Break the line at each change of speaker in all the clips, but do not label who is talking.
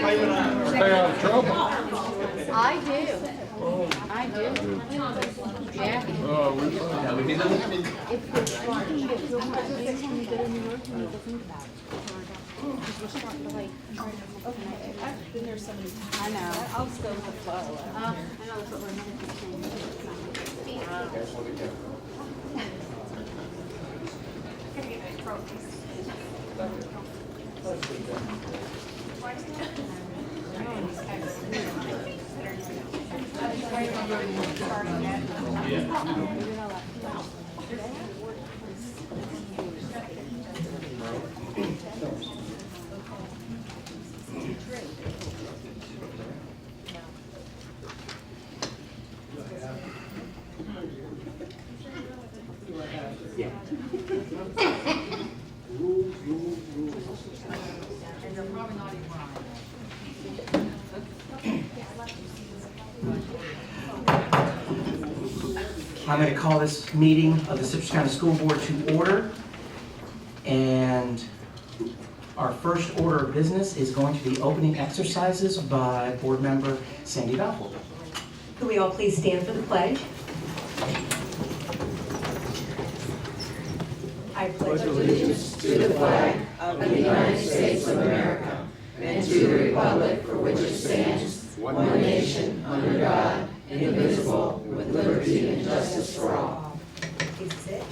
Stay out of trouble.
I do. I do. Yeah.
Oh, we
If there's something that you're not doing when you get in New York, you need to think about it. Because we're starting to like, okay, I've been there so many times. I know. I'll just go with the flow. I know that's what we're meant to be saying.
I'm going to call this meeting of the Citrus County School Board to order. And our first order of business is going to be opening exercises by Board Member Sandy Balfour.
Could we all please stand for the pledge? I pledge
allegiance to the flag of the United States of America and to the republic for which it stands, one nation, under God, indivisible, with liberty and justice for all.
Please sit.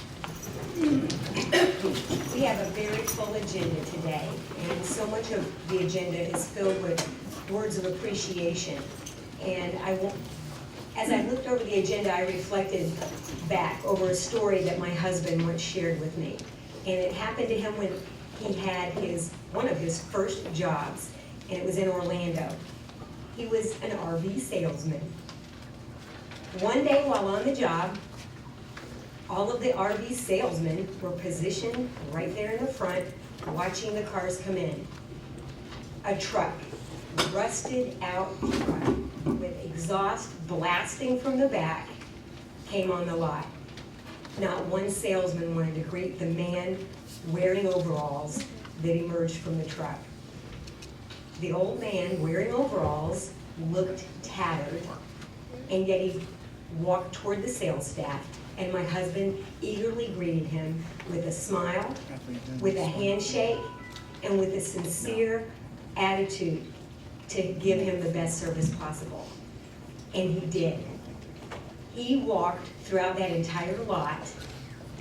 We have a very full agenda today, and so much of the agenda is filled with words of appreciation. And as I looked over the agenda, I reflected back over a story that my husband once shared with me. And it happened to him when he had one of his first jobs, and it was in Orlando. He was an RV salesman. One day while on the job, all of the RV salesmen were positioned right there in the front, watching the cars come in. A truck, rusted out truck, with exhaust blasting from the back, came on the lot. Not one salesman wanted to greet the man wearing overalls that emerged from the truck. The old man wearing overalls looked tattered, and yet he walked toward the sales staff, and my husband eagerly greeted him with a smile, with a handshake, and with a sincere attitude to give him the best service possible. And he did. He walked throughout that entire lot,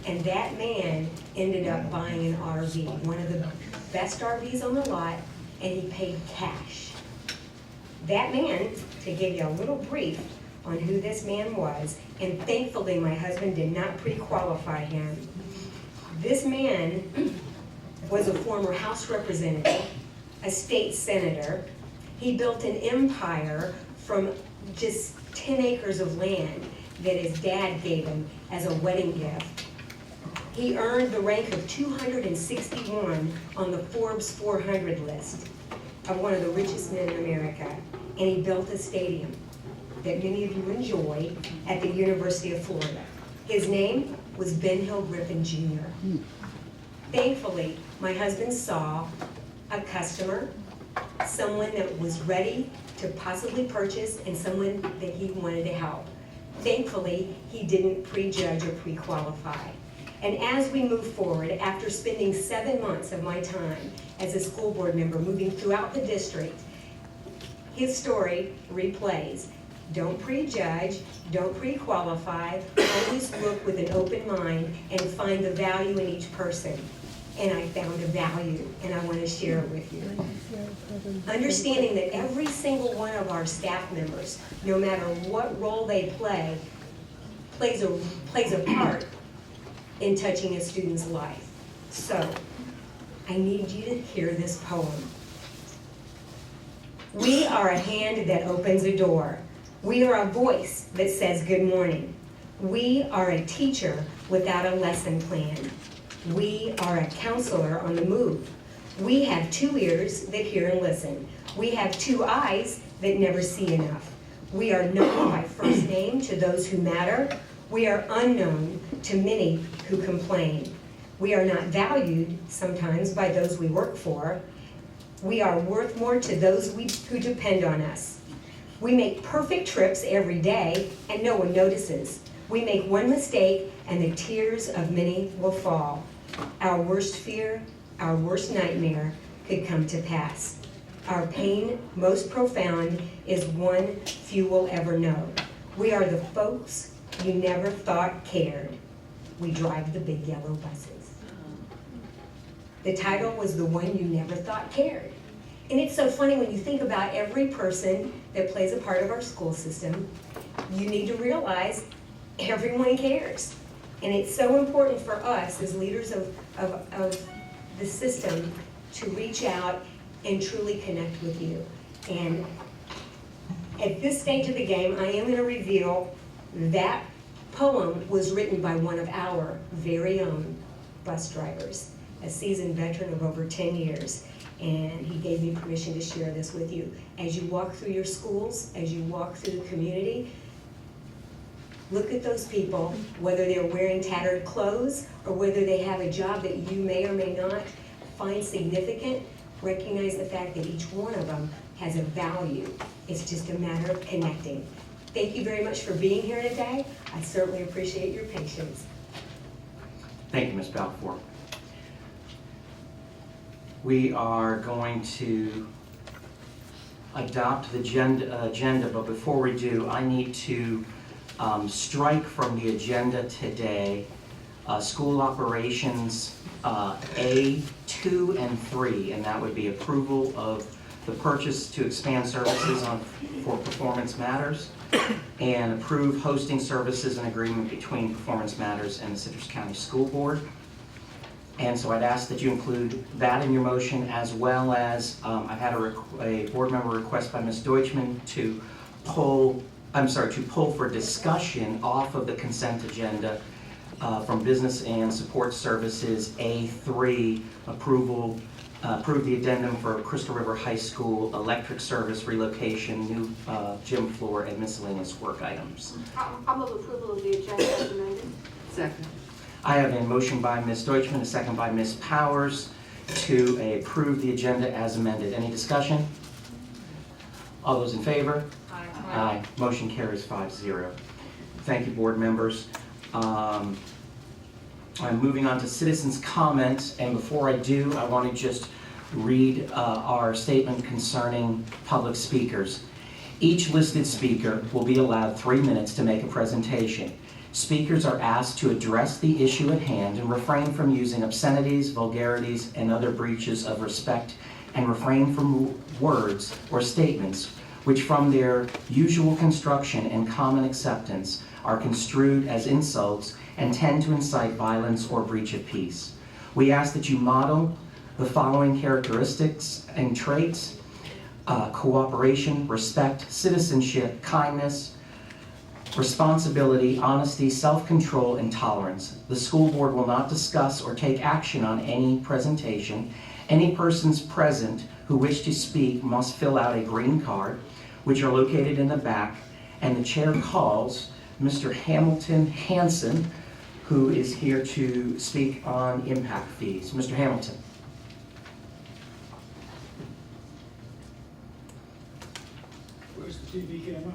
and that man ended up buying an RV, one of the best RVs on the lot, and he paid cash. That man, to give you a little brief on who this man was, and thankfully my husband did not pre-qualify him. This man was a former House representative, a state senator. He built an empire from just 10 acres of land that his dad gave him as a wedding gift. He earned the rank of 261 on the Forbes 400 list of one of the richest men in America, and he built a stadium that many of you enjoy at the University of Florida. His name was Ben Hill Griffin Jr. Thankfully, my husband saw a customer, someone that was ready to possibly purchase, and someone that he wanted to help. Thankfully, he didn't prejudge or pre-qualify. And as we move forward, after spending 7 months of my time as a school board member moving throughout the district, his story replays. Don't prejudge, don't pre-qualify, always look with an open mind and find the value in each person. And I found a value, and I want to share it with you. Understanding that every single one of our staff members, no matter what role they play, plays a part in touching a student's life. So, I need you to hear this poem. We are a hand that opens a door. We are a voice that says good morning. We are a teacher without a lesson plan. We are a counselor on the move. We have 2 ears that hear and listen. We have 2 eyes that never see enough. We are known by first name to those who matter. We are unknown to many who complain. We are not valued sometimes by those we work for. We are worth more to those who depend on us. We make perfect trips every day and no one notices. We make one mistake and the tears of many will fall. Our worst fear, our worst nightmare could come to pass. Our pain, most profound, is one few will ever know. We are the folks you never thought cared. We drive the big yellow buses. The title was The One You Never Thought Cared. And it's so funny when you think about every person that plays a part of our school system, you need to realize everyone cares. And it's so important for us as leaders of the system to reach out and truly connect with you. And at this stage of the game, I am going to reveal that poem was written by one of our very own bus drivers, a seasoned veteran of over 10 years. And he gave me permission to share this with you. As you walk through your schools, as you walk through the community, look at those people, whether they're wearing tattered clothes or whether they have a job that you may or may not find significant. Recognize the fact that each one of them has a value. It's just a matter of connecting. Thank you very much for being here today. I certainly appreciate your patience.
Thank you, Ms. Balfour. We are going to adopt the agenda, but before we do, I need to strike from the agenda today school operations A, 2, and 3, and that would be approval of the purchase to expand services for Performance Matters and approve hosting services and agreement between Performance Matters and the Citrus County School Board. And so I'd ask that you include that in your motion, as well as I've had a board member request by Ms. Deutschman to pull for discussion off of the consent agenda from Business and Support Services A3, approve the addendum for Crystal River High School electric service relocation, new gym floor, and miscellaneous work items.
I'll move approval of the agenda as amended.
Second.
I have a motion by Ms. Deutschman, a second by Ms. Powers to approve the agenda as amended. Any discussion? All those in favor?
Aye.
Aye. Motion carries 5-0. Thank you, board members. I'm moving on to citizens' comments, and before I do, I want to just read our statement concerning public speakers. Each listed speaker will be allowed 3 minutes to make a presentation. Speakers are asked to address the issue at hand and refrain from using obscenities, vulgarities, and other breaches of respect, and refrain from words or statements which from their usual construction and common acceptance are construed as insults and tend to incite violence or breach of peace. We ask that you model the following characteristics and traits: cooperation, respect, citizenship, kindness, responsibility, honesty, self-control, and tolerance. The school board will not discuss or take action on any presentation. Any persons present who wish to speak must fill out a green card, which are located in the back, and the chair calls Mr. Hamilton Hanson, who is here to speak on impact fees. Mr. Hamilton.
Where's the TV camera?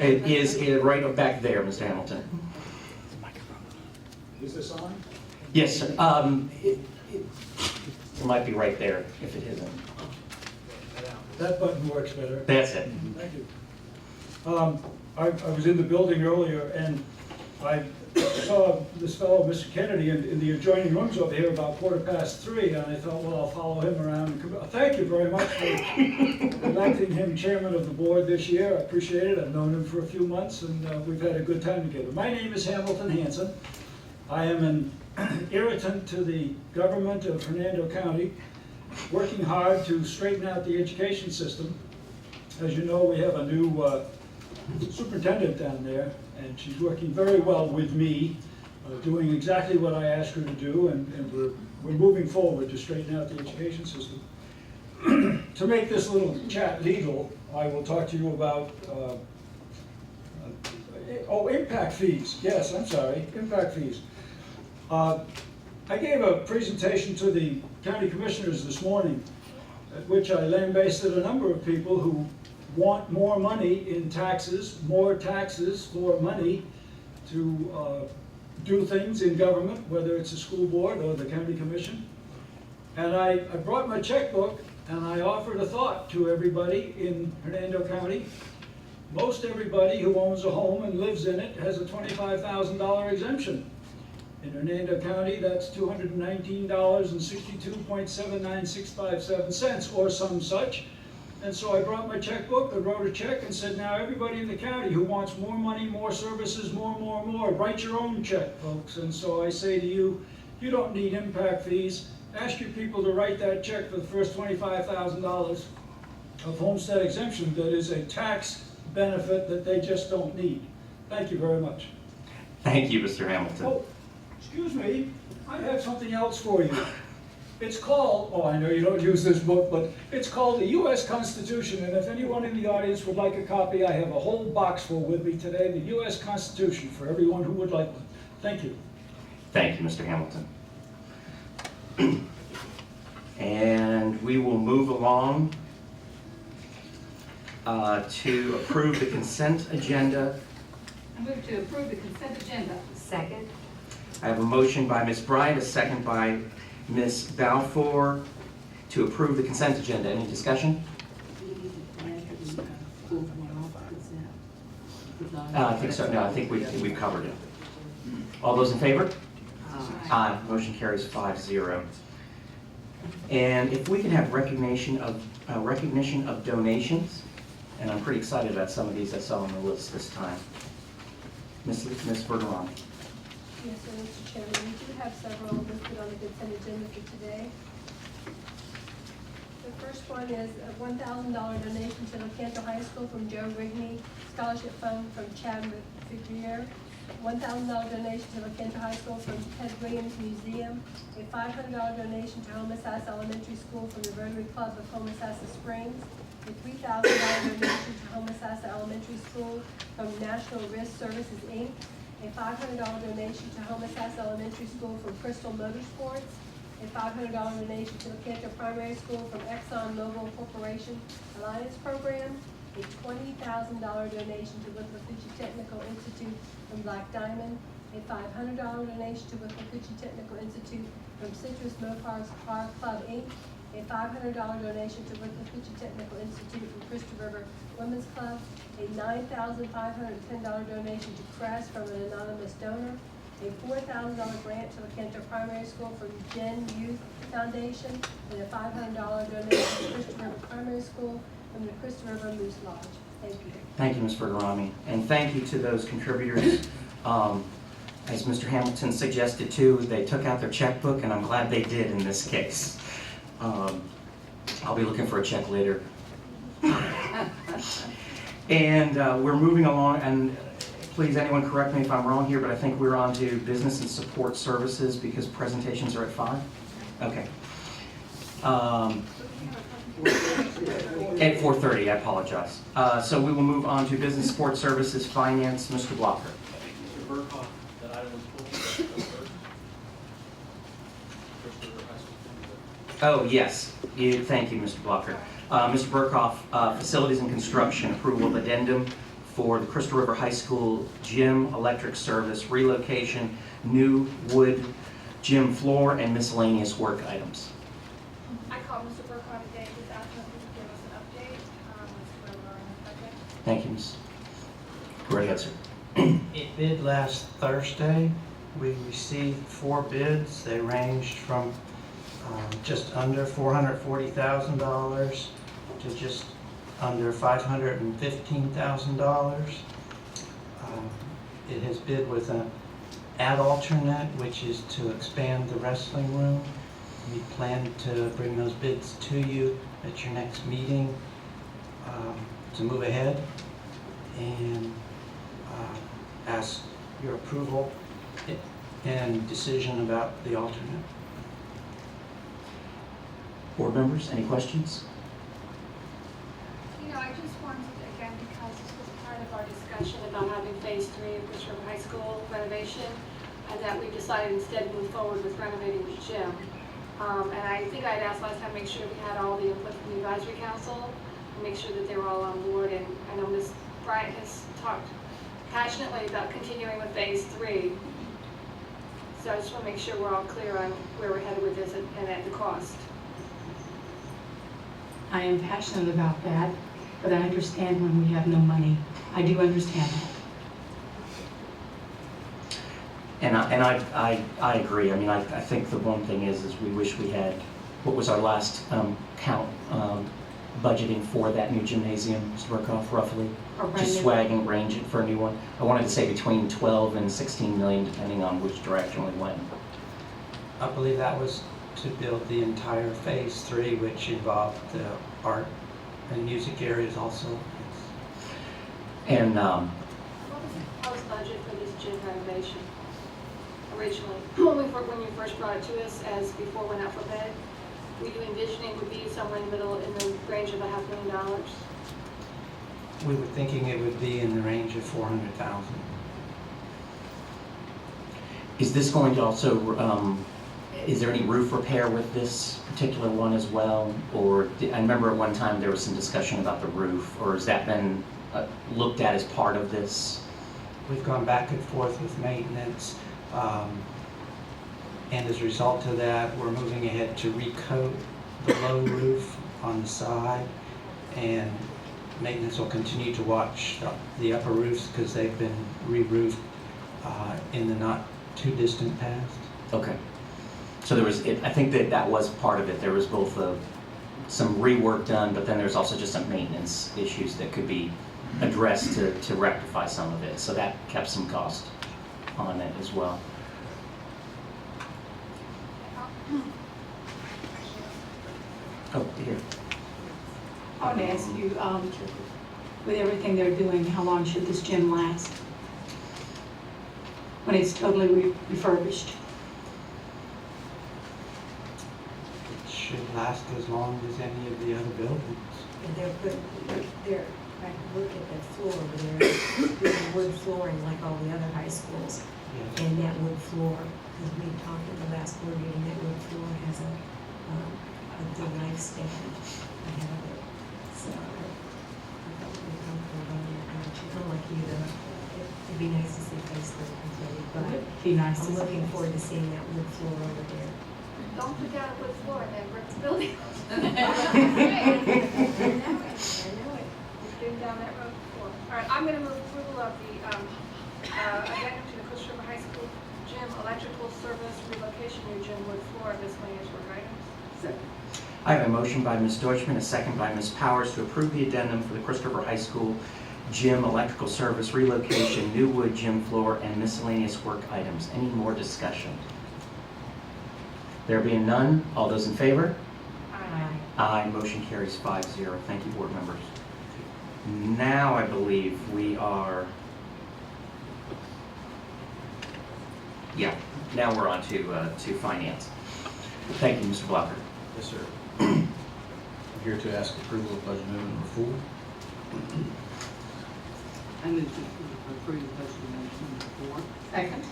It is right back there, Mr. Hamilton.
Is this on?
Yes, sir. It might be right there if it isn't.
That button works better.
That's it.
Thank you. I was in the building earlier and I saw this fellow, Mr. Kennedy, in the adjoining rooms over here about 3:15, and I thought, well, I'll follow him around. Thank you very much for electing him chairman of the board this year. I appreciate it. I've known him for a few months, and we've had a good time together. My name is Hamilton Hanson. I am an irritant to the government of Hernando County, working hard to straighten out the education system. As you know, we have a new superintendent down there, and she's working very well with me, doing exactly what I asked her to do, and we're moving forward to straighten out the education system. To make this little chat legal, I will talk to you about, impact fees. Yes, I'm sorry, impact fees. I gave a presentation to the county commissioners this morning, at which I lambasted a number of people who want more money in taxes, more money to do things in government, whether it's a school board or the county commission. And I brought my checkbook and I offered a thought to everybody in Hernando County. Most everybody who owns a home and lives in it has a $25,000 exemption. In Hernando County, that's $219.62.79657 or some such. And so I brought my checkbook, I wrote a check and said, now everybody in the county who wants more money, more services, more, write your own check, folks. And so I say to you, you don't need impact fees. Ask your people to write that check for the first $25,000 of homestead exemption that is a tax benefit that they just don't need. Thank you very much.
Thank you, Mr. Hamilton.
Oh, excuse me, I have something else for you. It's called, oh, I know you don't use this book, but it's called the U.S. Constitution, and if anyone in the audience would like a copy, I have a whole box full with me today, the U.S. Constitution, for everyone who would like one. Thank you.
Thank you, Mr. Hamilton. And we will move along to approve the consent agenda.
I move to approve the consent agenda.
Second?
I have a motion by Ms. Bryant, a second by Ms. Balfour to approve the consent agenda. Any discussion? I think so. No, I think we've covered it. All those in favor? Aye. Motion carries 5-0. And if we can have recognition of donations, and I'm pretty excited about some of these I saw on the list this time. Ms. Bergeron.
Yes, sir, Mr. Chairman, we do have several listed on the consent agenda for today. The first one is a $1,000 donation to Lecanto High School from Joe Rigney, scholarship fund from Chad Figuier, $1,000 donation to Lecanto High School from Ted Williams Museum, a $500 donation to Homosassa Elementary School from the Rotary Club of Homosassa Springs, a $3,000 donation to Homosassa Elementary School from National Risk Services, Inc., a $500 donation to Homosassa Elementary School from Crystal Motorsports, a $500 donation to Lecanto Primary School from Exxon Mobil Corporation Alliance Program, a $20,000 donation to Withlacoochee Technical Institute from Black Diamond, a $500 donation to Withlacoochee Technical Institute from Citrus Mopars Car Club, Inc., a $500 donation to Withlacoochee Technical Institute from Crystal River Women's Club, a $9,510 donation to Crest from an anonymous donor, a $4,000 grant to Lecanto Primary School from Gen Youth Foundation, and a $500 donation to Crystal River Primary School from the Crystal River Moose Lodge. Thank you.
Thank you, Ms. Bergerami. And thank you to those contributors. As Mr. Hamilton suggested too, they took out their checkbook, and I'm glad they did in this case. I'll be looking for a check later. And we're moving along, and please, anyone correct me if I'm wrong here, but I think we're on to business and support services because presentations are at 5? Okay. At 4:30, I apologize. So we will move on to business, support services, finance, Mr. Blocker.
Mr. Burkhoff, that item was pulled.
Oh, yes. Thank you, Mr. Blocker. Mr. Burkhoff, facilities and construction, approval of addendum for the Crystal River High School gym electric service relocation, new wood gym floor, and miscellaneous work items.
I called Mr. Burkhardt today, just asked him to give us an update as to where we're on the project.
Thank you, Ms. Go right ahead, sir.
It bid last Thursday. We received 4 bids. They ranged from just under $440,000 to just under $515,000. It has bid with an ad alternate, which is to expand the wrestling room. We plan to bring those bids to you at your next meeting to move ahead and ask your approval and decision about the alternate.
Board members, any questions?
You know, I just wanted, again, because this was part of our discussion about having phase 3 of Crystal River High School renovation, and that we decided instead to move forward with renovating the gym. And I think I had asked last time, make sure we had all the input from the advisory council, and make sure that they were all on board. And I know Ms. Bryant has talked passionately about continuing with phase 3. So I just want to make sure we're all clear on where we're headed with this and at the cost.
I am passionate about that, but I understand when we have no money. I do understand that.
And I agree. I mean, I think the one thing is we wish we had, what was our last count budgeting for that new gymnasium, Mr. Burkhoff, roughly?
Or brand
Just
new.
swagging, range it for a new one. I wanted to say between 12 and 16 million, depending on which direction we went.
I believe that was to build the entire phase 3, which involved the art and music areas also.
And
What was the proposed budget for this gym renovation originally? When you first brought it to us, as before it went out for bid, were you envisioning would be somewhere in the middle, in the range of $500,000?
We were thinking it would be in the range of 400,000.
is this going to also, is there any roof repair with this particular one as well? Or, I remember at one time there was some discussion about the roof, or has that been looked at as part of this?
We've gone back and forth with maintenance, and as a result of that, we're moving ahead to recoat the low roof on the side, and maintenance will continue to watch the upper roofs because they've been re-roofed in the not too distant past.
Okay. So there was, I think that was part of it. There was both some rework done, but then there's also just some maintenance issues that could be addressed to rectify some of it. So that kept some cost on it as well. Oh, here.
I want to ask you, with everything they're doing, how long should this gym last? When it's totally refurbished?
It should last as long as any of the other buildings.
And they're, I look at the floor over there, doing wood flooring like all the other high schools.
Yes.
And that wood floor, because we talked in the last board meeting, that wood floor has a good lifespan ahead of it. So I felt pretty comfortable about it. I'd like you to, it'd be nice to see phase 3 completed, but
Be nice to
I'm
see.
looking forward to seeing that wood floor over there.
Don't put down a wood floor and then brick the building.
I know it.
Getting down that road before. All right, I'm going to move approval of the addendum to the Coast River High School gym electrical service relocation new gym wood floor and miscellaneous work items.
Second.
I have a motion by Ms. Deutschman, a second by Ms. Powers to approve the addendum for the Crystal River High School gym electrical service relocation, new wood gym floor, and miscellaneous work items. Any more discussion? There being none, all those in favor?
Aye.
Aye, motion carries 5-0. Thank you, board members. Now I believe we are, now we're on to finance. Thank you, Mr. Blocker.
Yes, sir. I'm here to ask approval of budget amendment number 4.
I move to approve budget amendment number 4.
Second.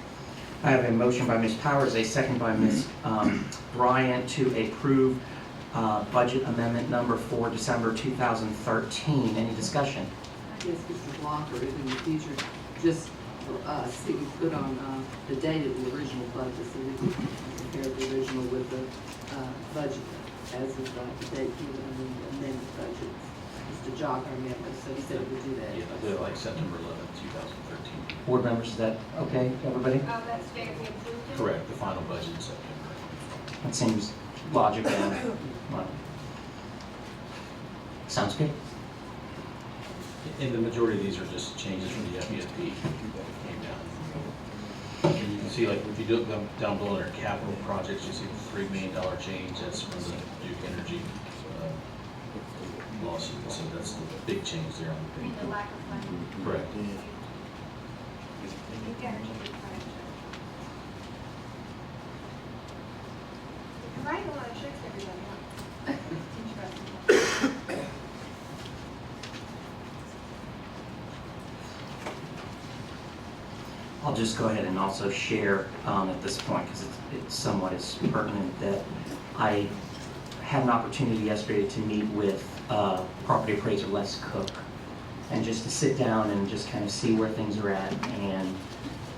I have a motion by Ms. Powers, a second by Ms. Bryant to approve budget amendment number 4, December 2013. Any discussion?
Yes, Mr. Blocker, if in the future, just for us, he would put on the date of the original budget, so we can compare the original with the budget as of the date given in the amended budget. Mr. Jock, I remember, so he said he would do that.
Yeah, I did it like September 11th, 2013.
Board members, is that okay, everybody?
That's the date we approved it?
Correct, the final budget in September.
That seems logical. Well, sounds good.
And the majority of these are just changes from the FEFP that came down. And you can see, like, if you look down below under capital projects, you see the $3 million change. That's from the Duke Energy lawsuit. So that's the big change there.
I mean, the lack of funding.
Correct.
Duke Energy is fine. Because I don't want to shake everybody up. Interesting.
I'll just go ahead and also share at this point, because it's somewhat as pertinent, that I had an opportunity yesterday to meet with property appraiser Les Cook, and just to sit down and just kind of see where things are at. And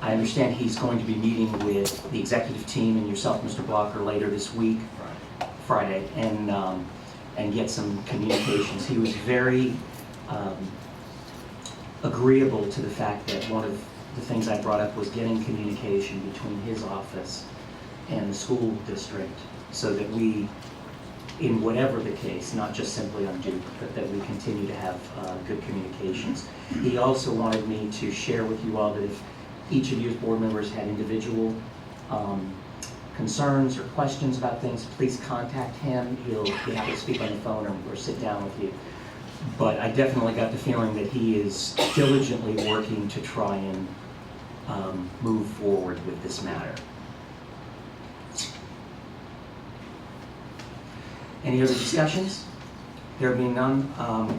I understand he's going to be meeting with the executive team and yourself, Mr. Blocker, later this week, Friday, and get some communications. He was very agreeable to the fact that one of the things I brought up was getting communication between his office and the school district, so that we, in whatever the case, not just simply on Duke, but that we continue to have good communications. He also wanted me to share with you all that if each of you as board members had individual concerns or questions about things, please contact him. He'll be happy to speak on the phone or sit down with you. But I definitely got the feeling that he is diligently working to try and move forward with this matter. Any other discussions? There being none,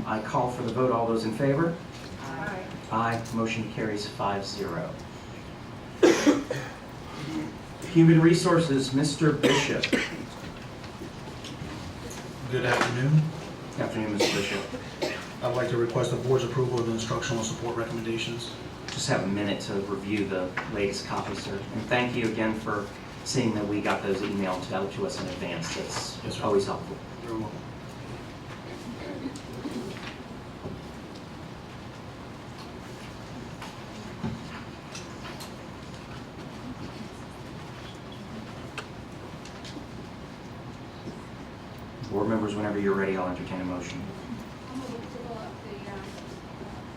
I call for the vote. All those in favor?
Aye.
Aye. Motion carries 5-0. Human Resources, Mr. Bishop.
Good afternoon.
Afternoon, Mr. Bishop.
I'd like to request the board's approval of the instructional support recommendations.
Just have a minute to review the latest copy, sir. And thank you again for seeing that we got those emailed out to us in advance. That's
Yes, sir.
always helpful.
You're welcome.
Board members, whenever you're ready, I'll entertain a motion.
I'm going to pull up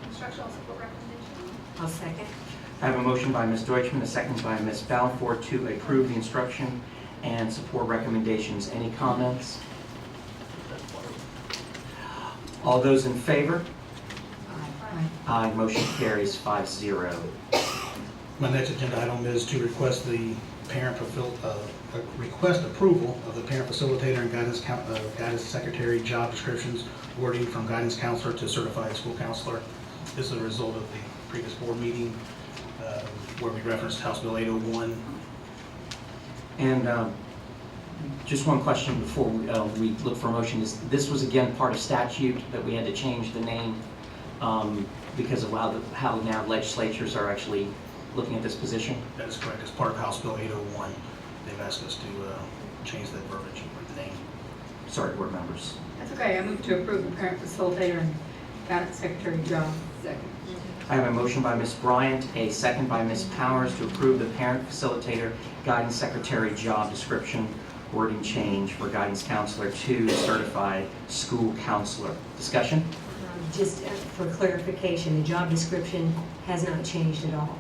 the instructional support recommendation.
I'll second.
I have a motion by Ms. Deutschman, a second by Ms. Balfour to approve the instruction and support recommendations. Any comments? All those in favor? Aye. Motion carries 5-0.
My next agenda item is to request the request approval of the parent facilitator and guidance secretary job descriptions wording from guidance counselor to certified school counselor. This is a result of the previous board meeting where we referenced House Bill 801.
And just one question before we look for a motion. This was again part of statute that we had to change the name because of how now legislatures are actually looking at this position?
That is correct. As part of House Bill 801, they've asked us to change that verbiage or the name.
Sorry, board members.
That's okay, I move to approve the parent facilitator and guidance secretary job. Second.
I have a motion by Ms. Bryant, a second by Ms. Powers to approve the parent facilitator guidance secretary job description wording change for guidance counselor to certified school counselor. Discussion?
Just for clarification, the job description has not changed at all.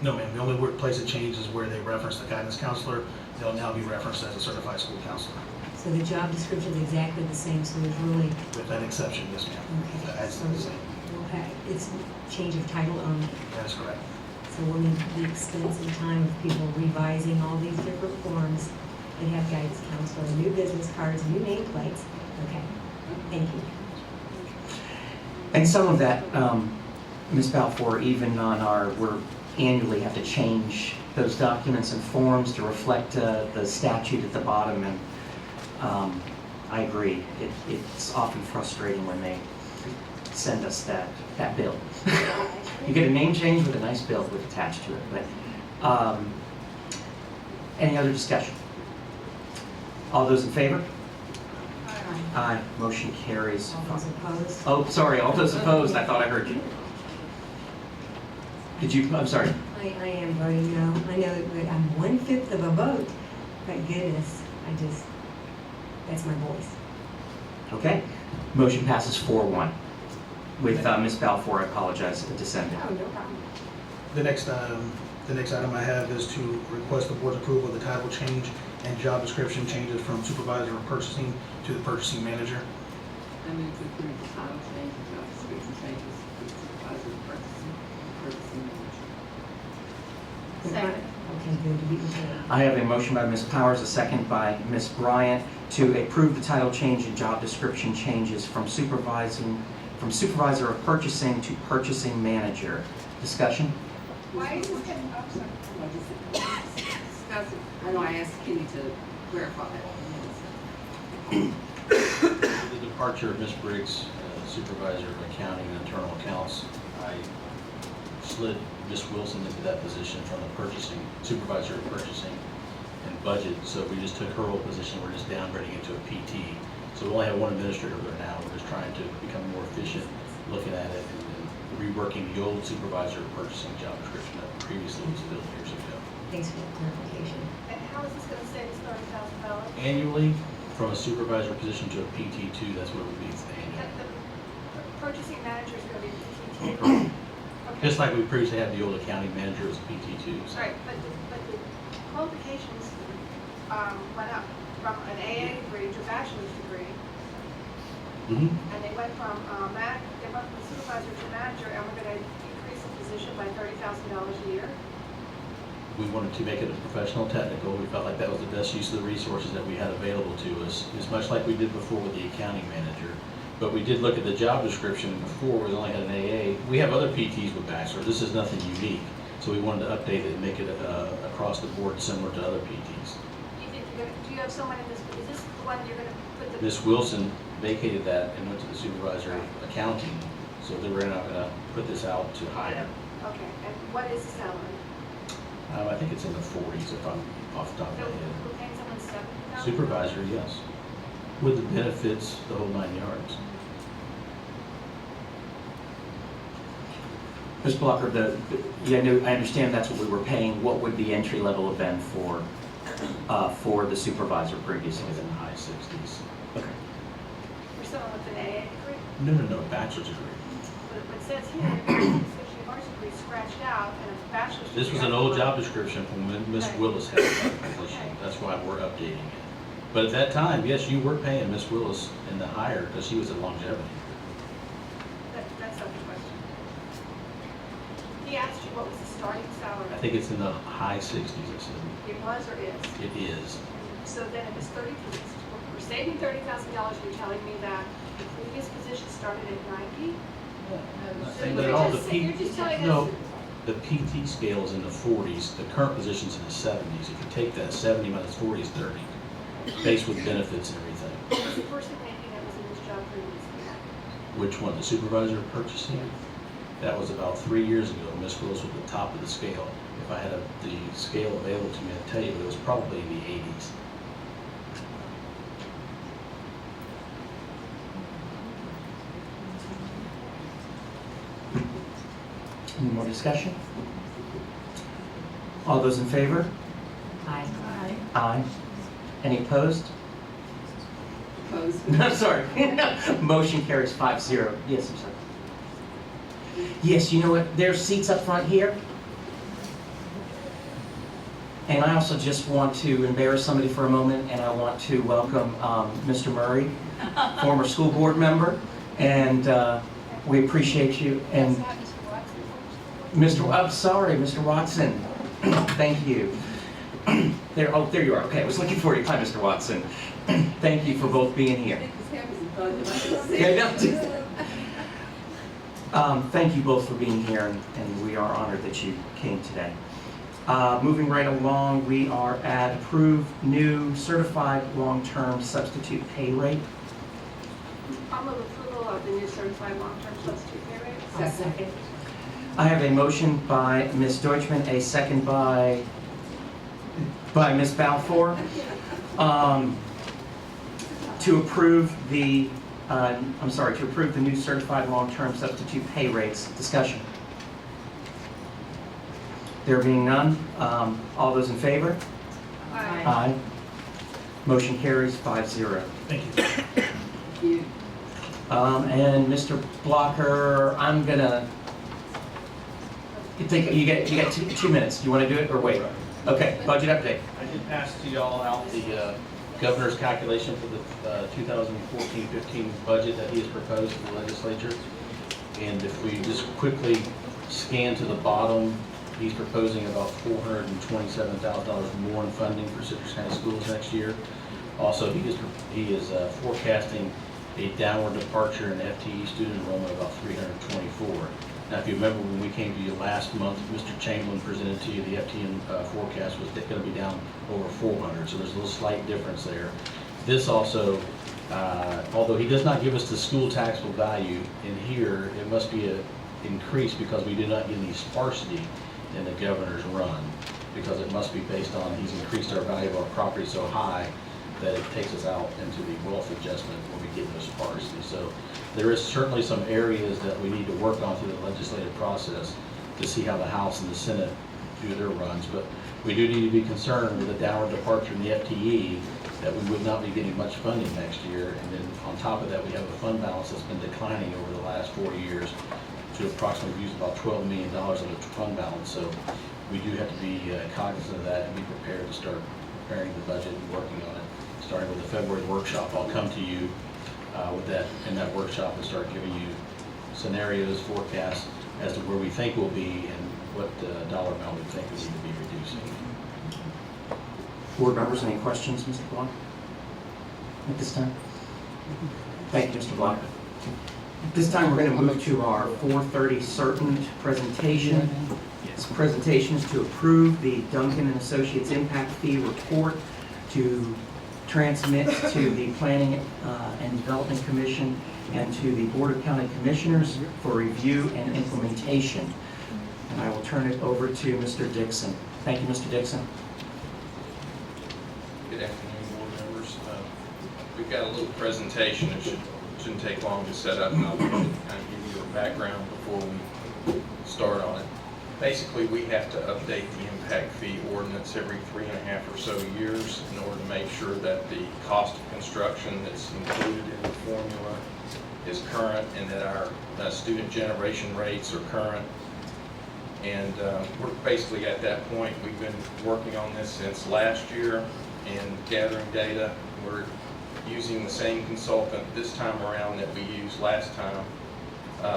No, ma'am. The only place it changed is where they reference the guidance counselor. They'll now be referenced as a certified school counselor.
So the job description is exactly the same, so there's really,
With that exception, yes, ma'am.
okay.
That's the same.
Okay, it's change of title only.
That is correct.
So we'll need the expense and time of people revising all these different forms that have guidance counselor, new business cards, new nameplates. Okay, thank you.
And some of that, Ms. Balfour, even on we're annually have to change those documents and forms to reflect the statute at the bottom, and I agree. It's often frustrating when they send us that bill. You get a name change with a nice bill attached to it, but any other discussion? All those in favor? Aye. Motion carries.
All those opposed?
Oh, sorry, all those opposed, I thought I heard you. Did you, I'm sorry.
I am voting no. I know that I'm 1/5 of a vote, but goodness, that's my voice.
Okay. Motion passes 4-1. With Ms. Balfour, I apologize, dissenting.
Oh, no problem.
The next item I have is to request the board's approval of the title change and job description changes from supervisor of purchasing to the purchasing manager.
I move to approve the title change and job description changes for the supervisor of purchasing manager.
Second.
Okay, good to be with you.
I have a motion by Ms. Powers, a second by Ms. Bryant to approve the title change and job description changes from supervisor of purchasing to purchasing manager. Discussion?
Why is this getting up, sir?
I know I asked Kenny to clarify that.
With the departure of Ms. Briggs, supervisor of accounting and internal accounts, I slid Ms. Wilson into that position from the purchasing, supervisor of purchasing and budget. So we just took her old position, we're just downgrading it to a PT. So we only have one administrator there now. We're just trying to become more efficient, looking at it and reworking the old supervisor of purchasing job description that previously was filled years ago.
Thanks for the clarification.
And how is this gonna save us $30,000?
Annually, from a supervisor position to a PT2, that's what it would be annually.
The purchasing manager is gonna be PT2.
Correct.
Okay.
Just like we previously had the old accounting manager as a PT2. So.
Right, but the qualifications went up from an AA degree to a bachelor's degree,
Mhm.
and they went from supervisor to manager, and we're gonna increase the position by $30,000 a year.
We wanted to make it a professional technical. We felt like that was the best use of the resources that we had available to us, as much like we did before with the accounting manager. But we did look at the job description before, we only had an AA. We have other PTs with bachelor. This is nothing unique. So we wanted to update it and make it across the board similar to other PTs.
Do you have someone in this, is this the one you're gonna put the?
Ms. Wilson vacated that and went to the supervisor of accounting. So they were not gonna put this out to hire.
Okay, and what is the salary?
I think it's in the 40s if I'm off the top of
So
my head.
we're paying someone $70,000?
Supervisor, yes. With the benefits, the whole 9 yards.
Ms. Blocker, I understand that's what we were paying. What would the entry level have been for the supervisor previously?
It was in the high 60s.
Okay.
For someone with an AA degree?
No, bachelor's degree.
But it says here, especially a bachelor's degree scratched out and a bachelor's degree.
This was an old job description from when Ms.
Right.
Willis had that position.
Okay.
That's why we're updating it. But at that time, yes, you were paying Ms. Willis in the higher because she was at longevity.
That's not the question. He asked you what was the starting salary?
I think it's in the high 60s, it said.
It was or is?
It is.
So then it was we're saving $30,000, you're telling me that the previous position started at 90?
Not saying that at all.
You're just telling us.
No, the PT scale is in the 40s. The current position's in the 70s. If you take that 70 minus 40 is 30, based with benefits and everything.
What was the person making that was in this job previously?
Which one? The supervisor of purchasing? That was about 3 years ago. Ms. Willis was at the top of the scale. If I had the scale available to me, I'd tell you it was probably in the 80s.
Any more discussion? All those in favor?
Aye.
Aye. Any opposed?
Opposed?
No, sorry. Motion carries 5-0. Yes, I'm sorry. Yes, you know what? There's seats up front here. And I also just want to embarrass somebody for a moment, and I want to welcome Mr. Murray, former school board member, and we appreciate you. And I'm sorry, Mr. Watson. Thank you. There you are. Okay, I was looking for you. Hi, Mr. Watson. Thank you for both being here. Thank you both for being here, and we are honored that you came today. Moving right along, we are at approved new certified long-term substitute pay rate.
I'll move approval of the new certified long-term substitute pay rate.
Second.
I have a motion by Ms. Deutschman, a second by Ms. Balfour, to approve the new certified long-term substitute pay rates. Discussion. There being none, all those in favor?
Aye.
Aye. Motion carries 5-0.
Thank you.
And Mr. Blocker, I'm gonna, you get 2 minutes. Do you want to do it or wait? Okay, budget update.
I did pass to y'all out the governor's calculation for the 2014-15 budget that he has proposed to the legislature. And if we just quickly scan to the bottom, he's proposing about $427,000 more in funding for Citrus County Schools next year. Also, he is forecasting a downward departure in FTE student enrollment of about 324. Now, if you remember when we came to you last month, Mr. Chamberlain presented to you the FTE forecast was going to be down over 400, so there's a little slight difference there. This also, although he does not give us the school taxable value in here, it must be an increase because we did not get any sparsity in the governor's run, because it must be based on, he's increased our value of our property so high that it takes us out into the wealth adjustment when we get no sparsity. So there is certainly some areas that we need to work on through the legislative process to see how the House and the Senate do their runs. But we do need to be concerned with a downward departure in the FTE, that we would not be getting much funding next year. And then on top of that, we have a fund balance that's been declining over the last 4 years to approximately use about $12 million of the fund balance. So we do have to be cognizant of that and be prepared to start preparing the budget and working on it. Starting with the February workshop, I'll come to you with that, in that workshop, and start giving you scenarios, forecasts as to where we think we'll be and what dollar amount we think we need to be reducing.
Board members, any questions, Mr. Blanc? At this time? Thank you, Mr. Blanc. At this time, we're going to move to our 4:30 certain presentation. This presentation is to approve the Duncan and Associates Impact Fee Report to transmit to the Planning and Development Commission and to the Board of County Commissioners for review and implementation. And I will turn it over to Mr. Dixon. Thank you, Mr. Dixon.
Good afternoon, board members. We've got a little presentation. It shouldn't take long to set up, and I'll kind of give you a background before we start on it. Basically, we have to update the impact fee ordinance every 3.5 or so years in order to make sure that the cost of construction that's included in the formula is current and that our student generation rates are current. And we're basically at that point. We've been working on this since last year and gathering data. We're using the same consultant this time around that we used last time.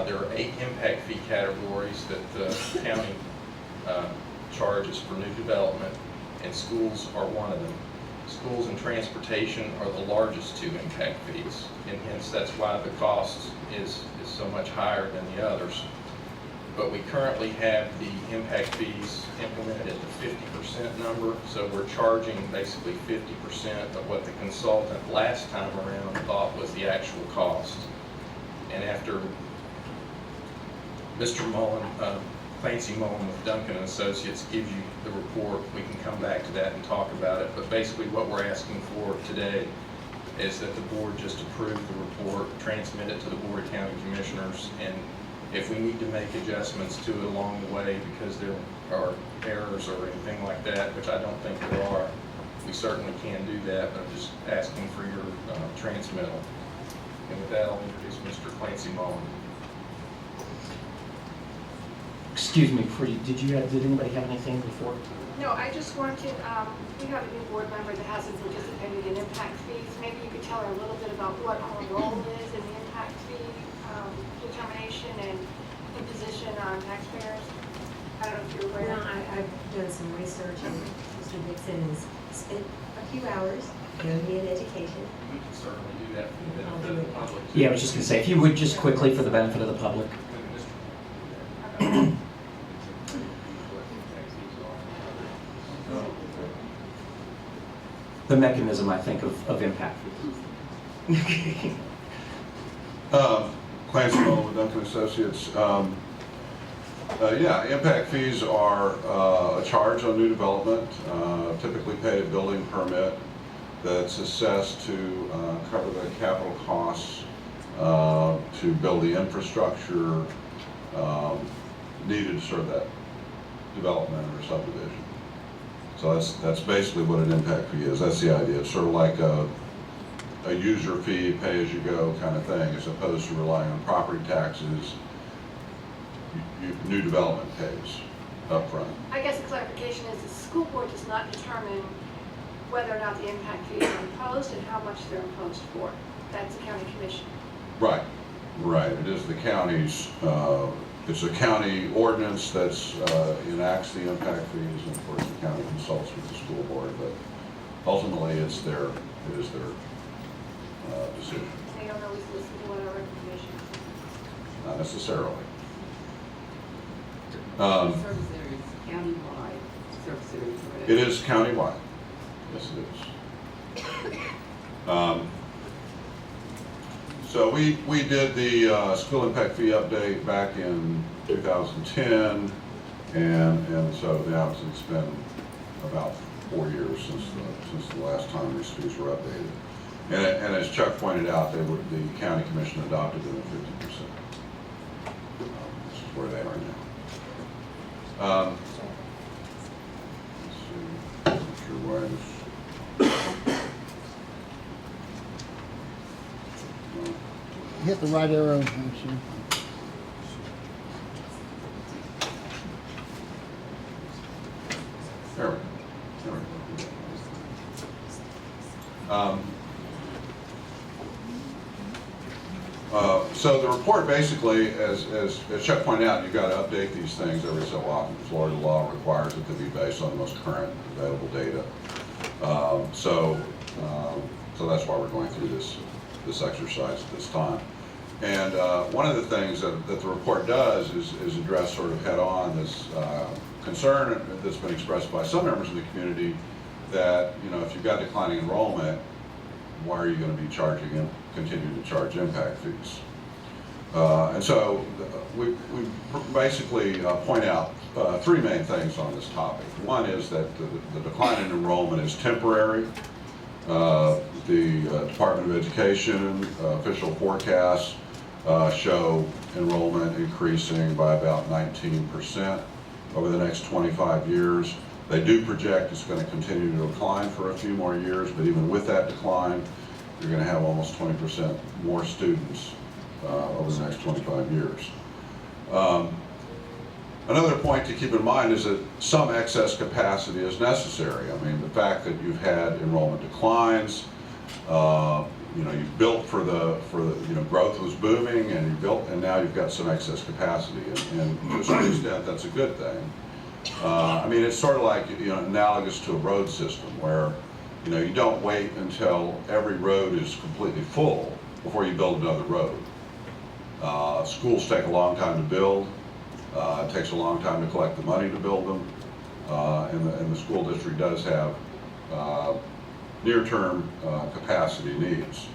There are 8 impact fee categories that the county charges for new development, and schools are one of them. Schools and transportation are the largest 2 impact fees, and hence that's why the cost is so much higher than the others. But we currently have the impact fees implemented at the 50% number, so we're charging basically 50% of what the consultant last time around thought was the actual cost. And after Mr. Mullen, Clancy Mullen with Duncan and Associates gives you the report, we can come back to that and talk about it. But basically what we're asking for today is that the board just approve the report, transmit it to the Board of County Commissioners, and if we need to make adjustments to it along the way because there are errors or anything like that, which I don't think there are, we certainly can do that, but I'm just asking for your transmittal. And with that, I'll introduce Mr. Clancy Mullen.
Excuse me, did anybody have anything before?
No, I just wanted, we have a new board member that hasn't participated in impact fees. Maybe you could tell her a little bit about what our role is in the impact fee determination and imposition on taxpayers. I don't know if you're aware.
Well, I've done some research, and Mr. Dixon has spent a few hours doing me in education.
We can certainly do that for the benefit of the public.
Yeah, I was just going to say, if you would just quickly for the benefit of the public. The mechanism, I think, of impact.
Clancy Mullen with Duncan Associates. Yeah, impact fees are a charge on new development, typically paid a building permit that's assessed to cover the capital costs to build the infrastructure needed to serve that development or subdivision. So that's basically what an impact fee is. That's the idea. It's sort of like a user fee, pay-as-you-go kind of thing, as opposed to relying on property taxes. New development pays up front.
I guess the clarification is the school board does not determine whether or not the impact fees are imposed and how much they're imposed for. That's the county commission.
Right, right. It is the county's, it's a county ordinance that's enacts the impact fees, and of course the county consults with the school board, but ultimately it is their decision.
They don't always listen to what our recommendations are.
Not necessarily.
Service area is countywide service area, correct?
It is countywide. Yes, it is. So we did the school impact fee update back in 2010, and so now it's been about 4 years since the last time these fees were updated. And as Chuck pointed out, the county commission adopted them at 50%. This is where they are now. Let's see, I'm not sure why this.
Hit the right arrow. Let's see.
There we go. There we go. So the report basically, as Chuck pointed out, you've got to update these things every so often. Florida law requires it to be based on the most current available data. So that's why we're going through this exercise at this time. And one of the things that the report does is address sort of head-on this concern that's been expressed by some members of the community that, you know, if you've got declining enrollment, why are you going to be continue to charge impact fees? And so we basically point out three main things on this topic. One is that the decline in enrollment is temporary. The Department of Education official forecasts show enrollment increasing by about 19% over the next 25 years. They do project it's going to continue to decline for a few more years, but even with that decline, you're going to have almost 20% more students over the next 25 years. Another point to keep in mind is that some excess capacity is necessary. I mean, the fact that you've had enrollment declines, you know, you've built for the you know, growth was booming, and you built, and now you've got some excess capacity, and to a certain extent, that's a good thing. I mean, it's sort of like, you know, analogous to a road system where, you know, you don't wait until every road is completely full before you build another road. Schools take a long time to build. It takes a long time to collect the money to build them, and the school district does have near-term capacity needs.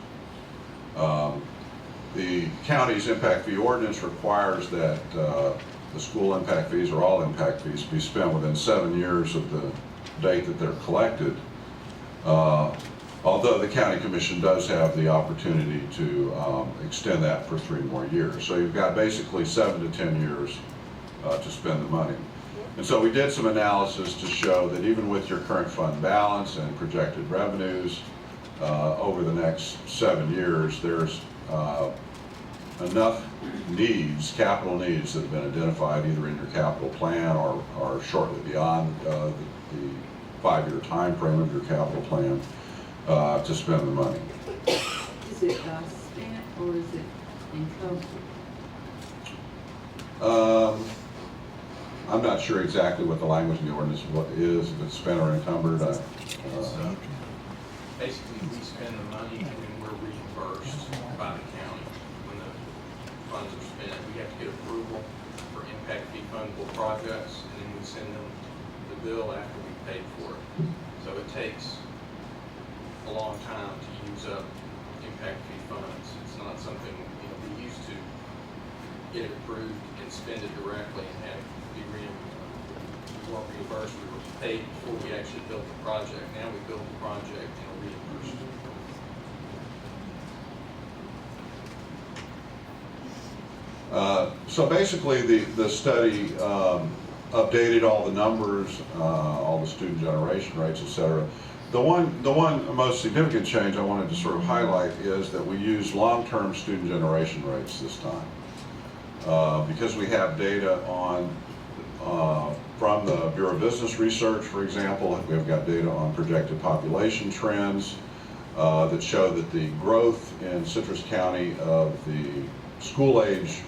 The county's impact fee ordinance requires that the school impact fees, or all impact fees, be spent within 7 years of the date that they're collected. Although the county commission does have the opportunity to extend that for 3 more years. So you've got basically 7 to 10 years to spend the money. And so we did some analysis to show that even with your current fund balance and projected revenues over the next 7 years, there's enough needs, capital needs, that have been identified either in your capital plan or shortly beyond the 5-year time frame of your capital plan to spend the money.
Is it spent or is it encumbered?
I'm not sure exactly what the language in the ordinance is, if it's spent or encumbered. Basically, we spend the money and then we're reimbursed by the county when the funds are spent. We have to get approval for impact fee fundable projects, and then we send them the bill after we paid for it. So it takes a long time to use up impact fee funds. It's not something, you know, we used to get it approved and spend it directly and have it be reimbursed. We were paid before we actually built the project. Now we build the project and are reimbursed.
So basically, the study updated all the numbers, all the student generation rates, et cetera. The one most significant change I wanted to sort of highlight is that we use long-term student generation rates this time. Because we have data on from the Bureau of Business Research, for example, we've got data on projected population trends that show that the growth in Citrus County of the school-age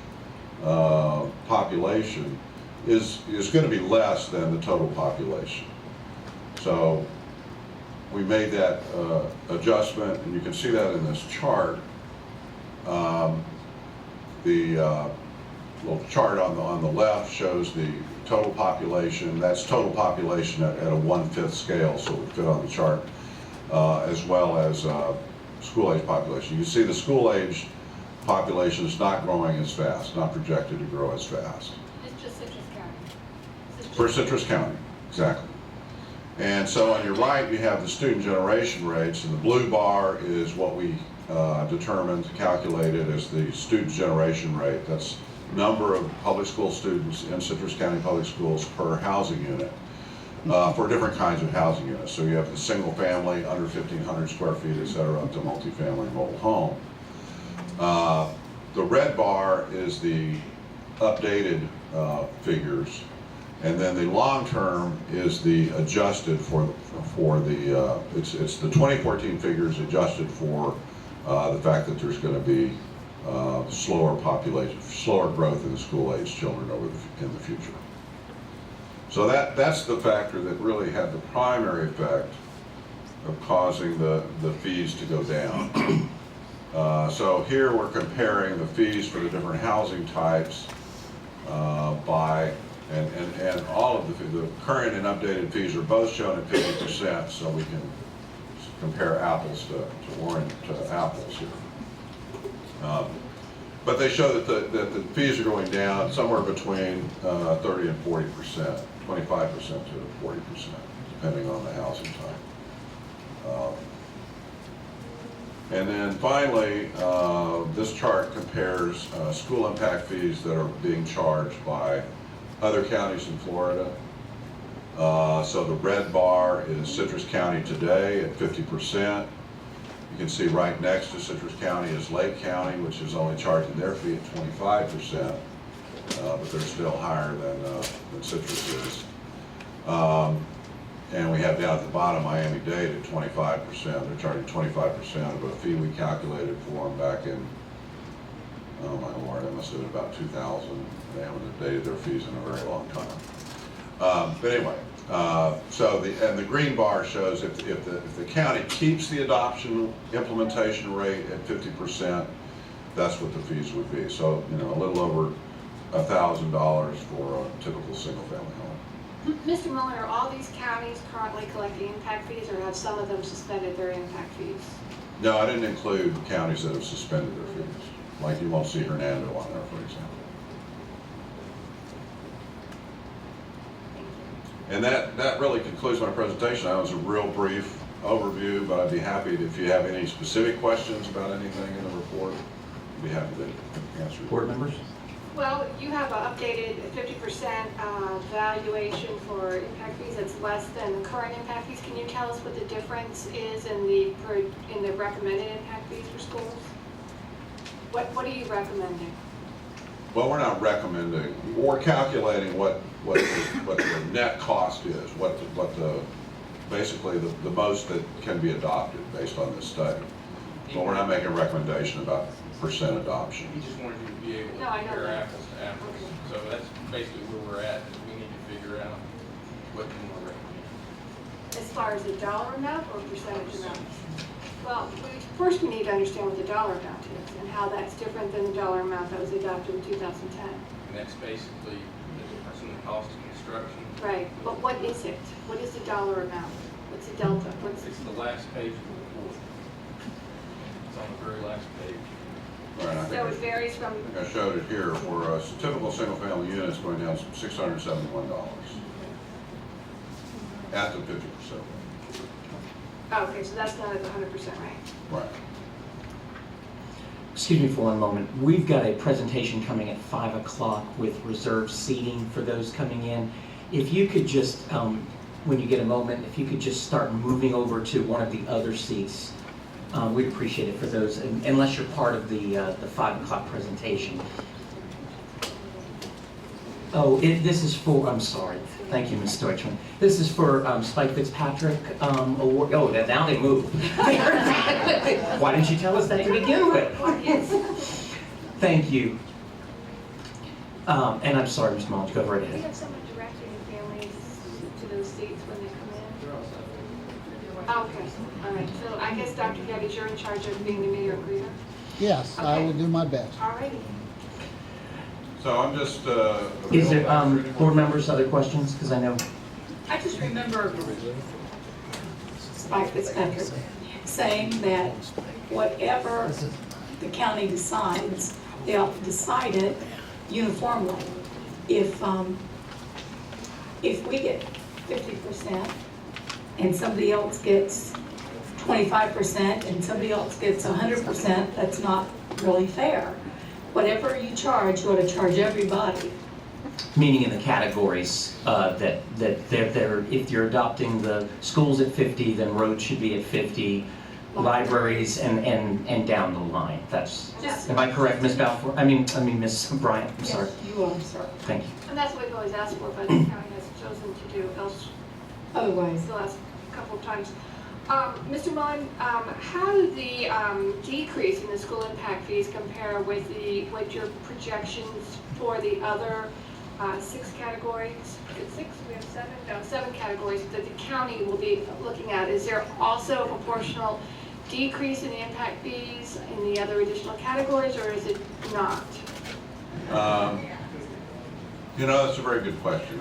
population is going to be less than the total population. So we made that adjustment, and you can see that in this chart. The little chart on the left shows the total population. That's total population at a 1/5 scale, so it would fit on the chart, as well as school-age population. You see the school-age population is not growing as fast, not projected to grow as fast.
It's just Citrus County.
For Citrus County, exactly. And so on your right, you have the student generation rates, and the blue bar is what we determined, calculated as the student generation rate. That's number of public school students in Citrus County Public Schools per housing unit for different kinds of housing units. So you have the single family, under 1,500 square feet, et cetera, up to multifamily mobile home. The red bar is the updated figures, and then the long term is the adjusted for the it's the 2014 figures adjusted for the fact that there's going to be slower growth in the school-age children in the future. So that's the factor that really had the primary effect of causing the fees to go down. So here we're comparing the fees for the different housing types and all of the current and updated fees are both shown at 50%, so we can compare apples to apples here. But they show that the fees are going down somewhere between 30 and 40%, 25% to 40%, depending on the housing type. And then finally, this chart compares school impact fees that are being charged by other counties in Florida. So the red bar is Citrus County today at 50%. You can see right next to Citrus County is Lake County, which is only charging their fee at 25%, but they're still higher than Citrus is. And we have down at the bottom Miami-Dade at 25%. They're charging 25% of a fee we calculated for them back in, oh my lord, that must have been about 2000. They haven't updated their fees in a very long time. But anyway, so the green bar shows if the county keeps the adoption implementation rate at 50%, that's what the fees would be. So, you know, a little over $1,000 for a typical single-family home.
Mr. Mullen, are all these counties currently collecting impact fees, or have some of them suspended their impact fees?
No, I didn't include counties that have suspended their fees. Like you won't see Hernando on there, for example. And that really concludes my presentation. That was a real brief overview, but I'd be happy if you have any specific questions about anything in the report, I'd be happy to answer.
Board members?
Well, you have an updated 50% valuation for impact fees that's less than the current impact fees. Can you tell us what the difference is in the recommended impact fees for schools? What are you recommending?
Well, we're not recommending. We're calculating what the net cost is, basically the most that can be adopted based on this study. But we're not making a recommendation about percent adoption.
He just wanted you to be able to
No, I know
compare
that.
apples to apples. So that's basically where we're at, is we need to figure out what you want to recommend.
As far as the dollar amount or percentage amount? Well, first we need to understand what the dollar amount is and how that's different than the dollar amount that was adopted in 2010.
And that's basically the difference in the cost of construction.
Right, but what is it? What is the dollar amount? What's the delta?
It's the last page of the report. It's on the very last page.
Right, I think
So it varies from,
I think I showed it here. For a typical single-family unit, it's going down $671 at the 50%.
oh, okay, so that's not at the 100% rate.
Right.
Excuse me for one moment. We've got a presentation coming at 5 o'clock with reserved seating for those coming in. If you could just, when you get a moment, if you could just start moving over to one of the other seats, we'd appreciate it for those, unless you're part of the 5 o'clock presentation. Oh, this is for, I'm sorry. Thank you, Ms. Deutschman. This is for Spike Fitzpatrick Award. Oh, now they moved. Why didn't you tell us that to begin with? Thank you. And I'm sorry, Ms. Mullins, go right
Do you
ahead.
have someone directing the families to those seats when they come in? Okay, all right. So I guess, Dr. Geddes, you're in charge of being the media greeter?
Yes, I will do my best.
All righty.
So I'm just...
Is there, board members, other questions? Because I know...
I just remember Spike Fitzpatrick saying that whatever the county decides, they ought to decide it uniformly. If we get 50% and somebody else gets 25% and somebody else gets 100%, that's not really fair. Whatever you charge, you ought to charge everybody.
Meaning in the categories that they're, if you're adopting the schools at 50, then roads should be at 50, libraries and down the line. That's,
Yes.
am I correct, Ms. Balfour? I mean, Ms. Bryant, I'm sorry.
Yes, you are, sir.
Thank you.
And that's what we've always asked for, but the county has chosen to do else
Otherwise,
the last couple of times. Mr. Mullen, how do the decrease in the school impact fees compare with your projections for the other 6 categories? Is it 6? We have 7? No, 7 categories that the county will be looking at. Is there also a proportional decrease in the impact fees in the other additional categories, or is it not?
You know, that's a very good question.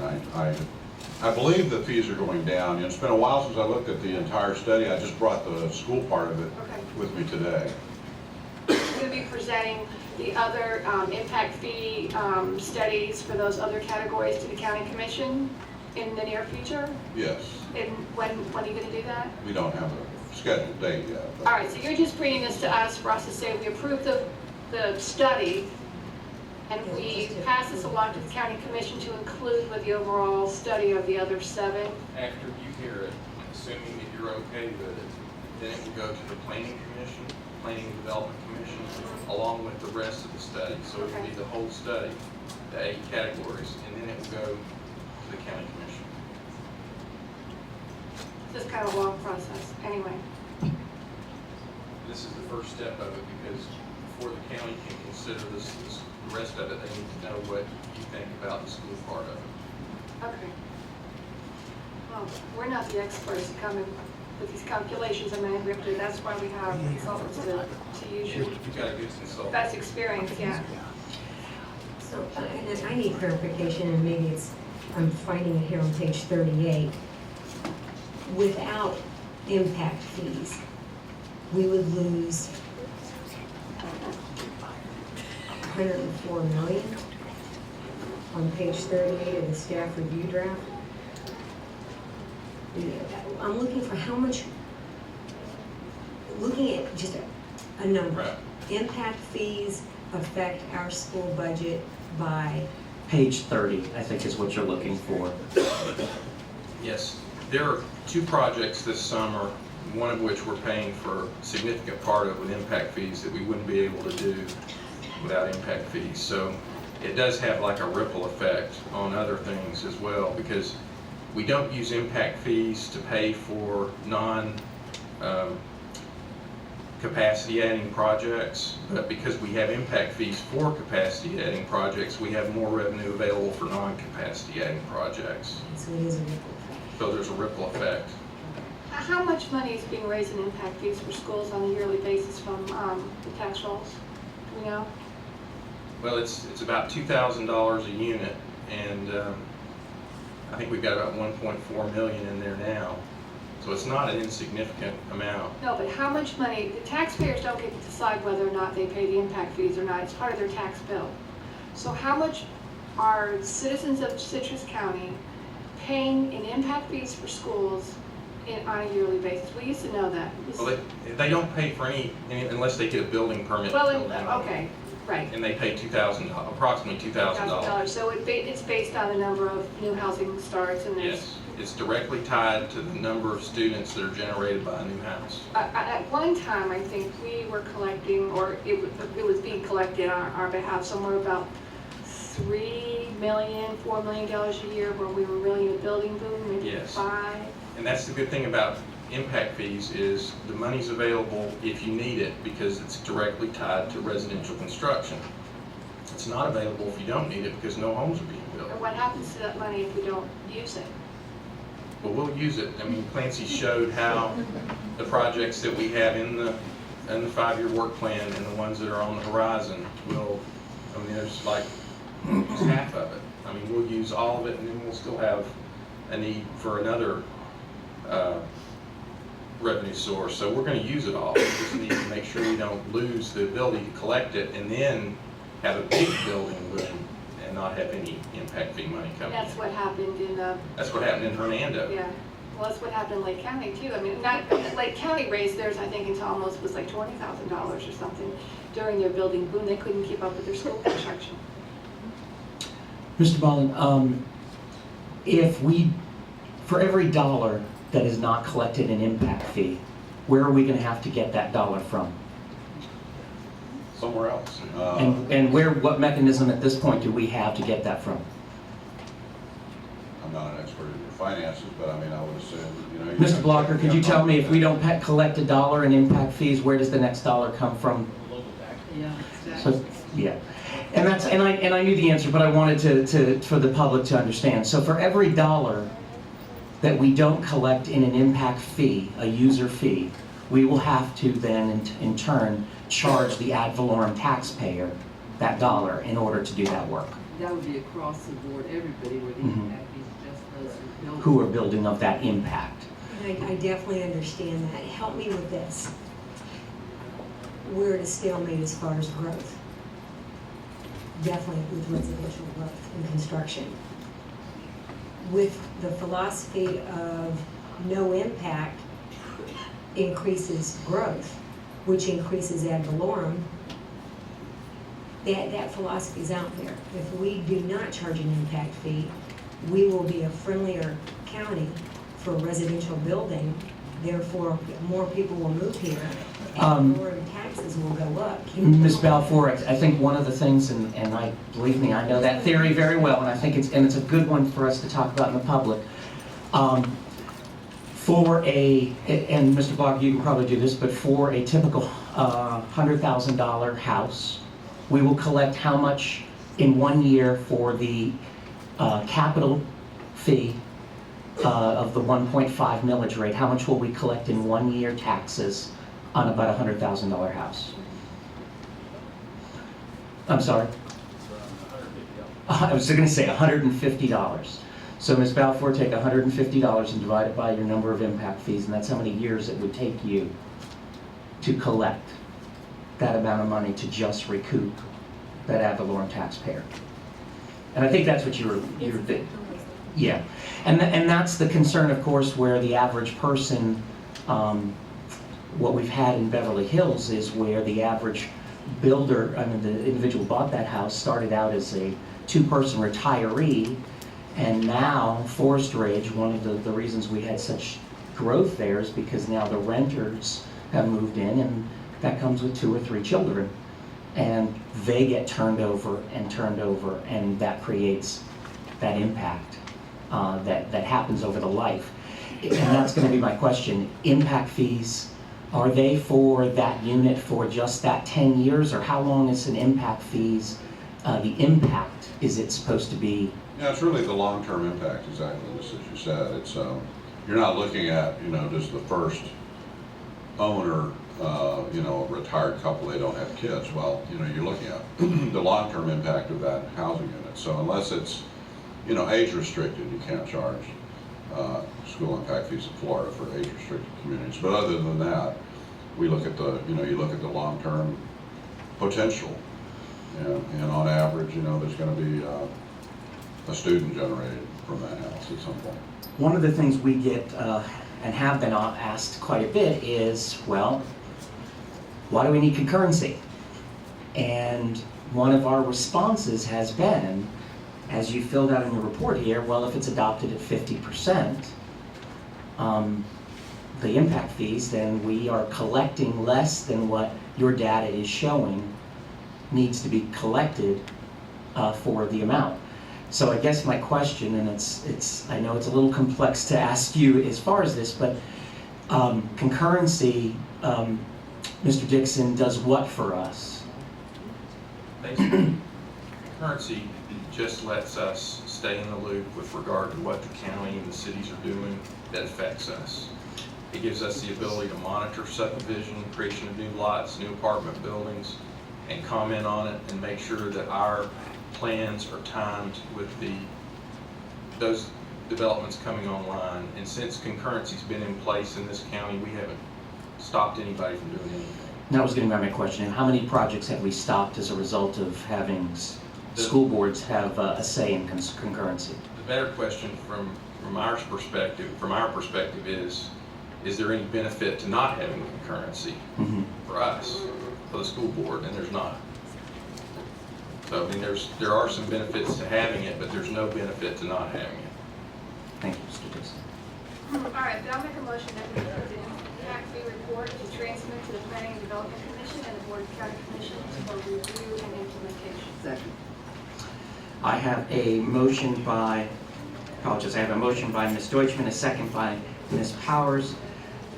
I believe the fees are going down. You know, it's been a while since I looked at the entire study. I just brought the school part of it with me today.
You're going to be presenting the other impact fee studies for those other categories to the county commission in the near future?
Yes.
And when are you going to do that?
We don't have a scheduled date yet. but-
All right, so you're just bringing this to us for us to say we approve the study, and we pass this along to the county commission to include with the overall study of the other 7?
After you hear it, assuming that you're okay with it, then it will go to the planning commission, planning and development commission, along with the rest of the study. So it will be the whole study, the 8 categories, and then it will go to the county commission.
This is kind of a long process, anyway.
This is the first step of it, because before the county can consider the rest of it, they need to know what you think about the school part of it.
Okay. Well, we're not the experts to come in with these calculations, and that's why we have consultants to use your
You've got a good consultant.
best experience, yeah.
So, and I need clarification, and maybe I'm finding it here on page 38. Without impact fees, we would lose 104 million on page 38 of the staff review draft. I'm looking for how much, looking at just a number.
Right.
Impact fees affect our school budget by,
Page 30, I think is what you're looking for.
Yes, there are 2 projects this summer, one of which we're paying for a significant part of with impact fees that we wouldn't be able to do without impact fees. So it does have like a ripple effect on other things as well, because we don't use impact fees to pay for capacity adding projects, but because we have impact fees for capacity adding projects, we have more revenue available for non-capacity adding projects.
so it is a ripple effect.
So there's a ripple effect.
How much money is being raised in impact fees for schools on a yearly basis from the tax rolls? Do we know?
Well, it's about $2,000 a unit, and I think we've got about 1.4 million in there now. So it's not an insignificant amount.
No, but how much money, the taxpayers don't get to decide whether or not they pay the impact fees or not. It's part of their tax bill. So how much are citizens of Citrus County paying in impact fees for schools on a yearly basis? We used to know that.
Well, they don't pay for any unless they get a building permit.
Well,
to build them.
okay, right.
And they pay approximately $2,000.
So it's based on the number of new housing starts, and there's.
Yes, it's directly tied to the number of students that are generated by a new house.
At one time, I think we were collecting, or it was being collected on our behalf, somewhere about $3 million, $4 million a year, where we were really in a building boom, maybe
Yes.
5.
And that's the good thing about impact fees is the money's available if you need it, because it's directly tied to residential construction. It's not available if you don't need it, because no homes are being built.
And what happens to that money if we don't use it?
But we'll use it. I mean, Clancy showed how the projects that we have in the 5-year work plan and the ones that are on the horizon will, I mean, there's like just half of it. I mean, we'll use all of it, and then we'll still have a need for another revenue source, so we're gonna use it all. We just need to make sure we don't lose the ability to collect it and then have a big building boom and not have any impact fee money coming in.
That's what happened in,
That's what happened in Hernando.
yeah, well, that's what happened in Lake County too. I mean, Lake County raised theirs, I think, until almost was like $20,000 or something during their building boom. They couldn't keep up with their school construction.
Mr. Ballin, for every dollar that is not collected in impact fee, where are we gonna have to get that dollar from?
Somewhere else.
And what mechanism at this point do we have to get that from?
I'm not an expert in your finances, but I mean, I would assume, you know.
Mr. Blocker, could you tell me if we don't collect a dollar in impact fees, where does the next dollar come from?
Yeah,
So, yeah, and I knew the answer, but I wanted for the public to understand. So for every dollar that we don't collect in an impact fee, a user fee, we will have to then in turn charge the ad valorem taxpayer that dollar in order to do that work.
that would be across the board, everybody where the impact is just those
Who are building of that impact.
And I definitely understand that. Help me with this. We're at a stalemate as far as growth. Definitely with residential growth and construction. With the philosophy of no impact increases growth, which increases ad valorem, that philosophy is out there. If we do not charge an impact fee, we will be a friendlier county for residential building, therefore more people will move here, and more taxes will go up.
Ms. Balfour, I think one of the things, and believe me, I know that theory very well, and I think it's a good one for us to talk about in the public. And Mr. Block, you can probably do this, but for a typical $100,000 house, we will collect how much in 1 year for the capital fee of the 1.5 millage rate? How much will we collect in 1 year taxes on about a $100,000 house? I'm sorry? I was going to say $150. So Ms. Balfour, take $150 and divide it by your number of impact fees, and that's how many years it would take you to collect that amount of money to just recoup that ad valorem taxpayer. And I think that's what you're yeah. And that's the concern, of course, where the average person, what we've had in Beverly Hills is where the average builder, I mean, the individual bought that house, started out as a two-person retiree, and now Forest Ridge, one of the reasons we had such growth there is because now the renters have moved in, and that comes with 2 or 3 children. And they get turned over, and that creates that impact that happens over the life. And that's going to be my question. Impact fees, are they for that unit for just that 10 years, or how long is an impact fees, the impact, is it supposed to be?
Yeah, it's really the long-term impact, exactly, just as you said. It's, you're not looking at, just the first owner, a retired couple, they don't have kids. Well, you're looking at the long-term impact of that housing unit. So unless it's, age restricted, you can't charge school impact fees in Florida for age restricted communities. But other than that, we look at the, you look at the long-term potential. And on average, there's going to be a student generated from that house at some point.
One of the things we get and have been asked quite a bit is, well, why do we need concurrency? And one of our responses has been, as you filled out in your report here, well, if it's adopted at 50%, the impact fees, then we are collecting less than what your data is showing needs to be collected for the amount. So I guess my question, and I know it's a little complex to ask you as far as this, but concurrency, Mr. Dixon, does what for us?
Basically, concurrency just lets us stay in the loop with regard to what the county and the cities are doing that affects us. It gives us the ability to monitor subdivision, creation of new lots, new apartment buildings, and comment on it and make sure that our plans are timed with those developments coming online, and since concurrency's been in place in this county, we haven't stopped anybody from doing anything.
And that was going to be my question. How many projects have we stopped as a result of having school boards have a say in concurrency?
The better question from our perspective is there any benefit to not having concurrency for us, for the school board? And there's not. So, I mean, there are some benefits to having it, but there's no benefit to not having it.
Thank you, Mr. Dixon.
All right, then I'll make a motion that we approve the impact fee report to transmit to the Planning and Development Commission and the Board of County Commissioners for review and implementation.
Second.
I have a motion by Ms. Deutschman, a second by Ms. Powers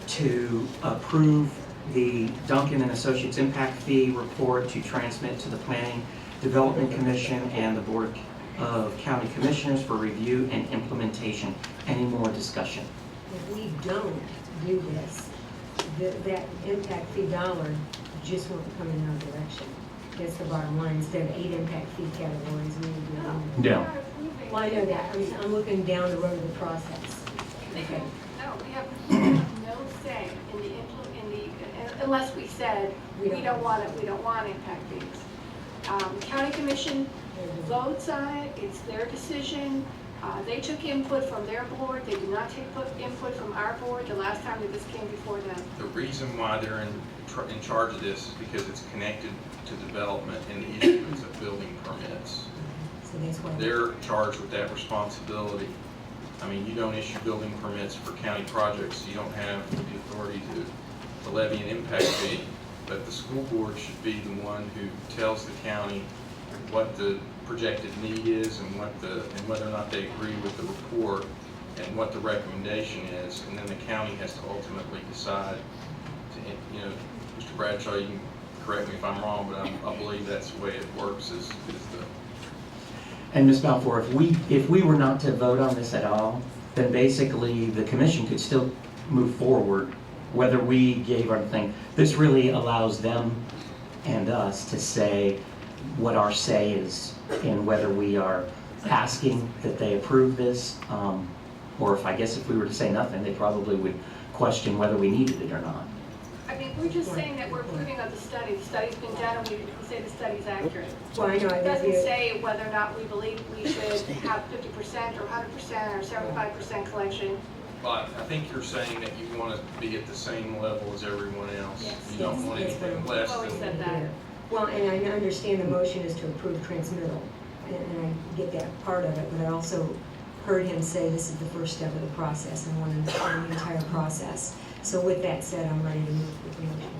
to approve the Duncan and Associates impact fee report to transmit to the Planning Development Commission and the Board of County Commissioners for review and implementation. Any more discussion?
If we don't do this, that impact fee dollar just won't come in our direction. That's the bottom line. Instead of 8 impact fee categories, we would do one.
No.
Well, I know that. I'm looking down the road of the process. Okay.
No, we have no say in the unless we said, we don't want impact fees. County Commission votes on it, it's their decision. They took input from their board, they did not take input from our board the last time that this came before them.
The reason why they're in charge of this is because it's connected to development and the issuance of building permits.
So that's why.
They're charged with that responsibility. I mean, you don't issue building permits for county projects, you don't have the authority to levy an impact fee, but the school board should be the one who tells the county what the projected need is and whether or not they agree with the report and what the recommendation is, and then the county has to ultimately decide to, Mr. Bradshaw, you can correct me if I'm wrong, but I believe that's the way it works is the.
And Ms. Balfour, if we were not to vote on this at all, then basically the commission could still move forward, whether we gave our thing. This really allows them and us to say what our say is in whether we are asking that they approve this, or if we were to say nothing, they probably would question whether we needed it or not.
I mean, we're just saying that we're approving of the study. The study's been done, and we say the study's accurate.
Well, I know.
It doesn't say whether or not we believe we should have 50% or 100% or 75% collection.
But I think you're saying that you want to be at the same level as everyone else.
Yes.
You don't want anything less
I've always
than.
said that.
Well, and I understand the motion is to approve transmittal, and I get that part of it, but I also heard him say this is the first step of the process and want to understand the entire process. So with that said, I'm ready to move with the motion.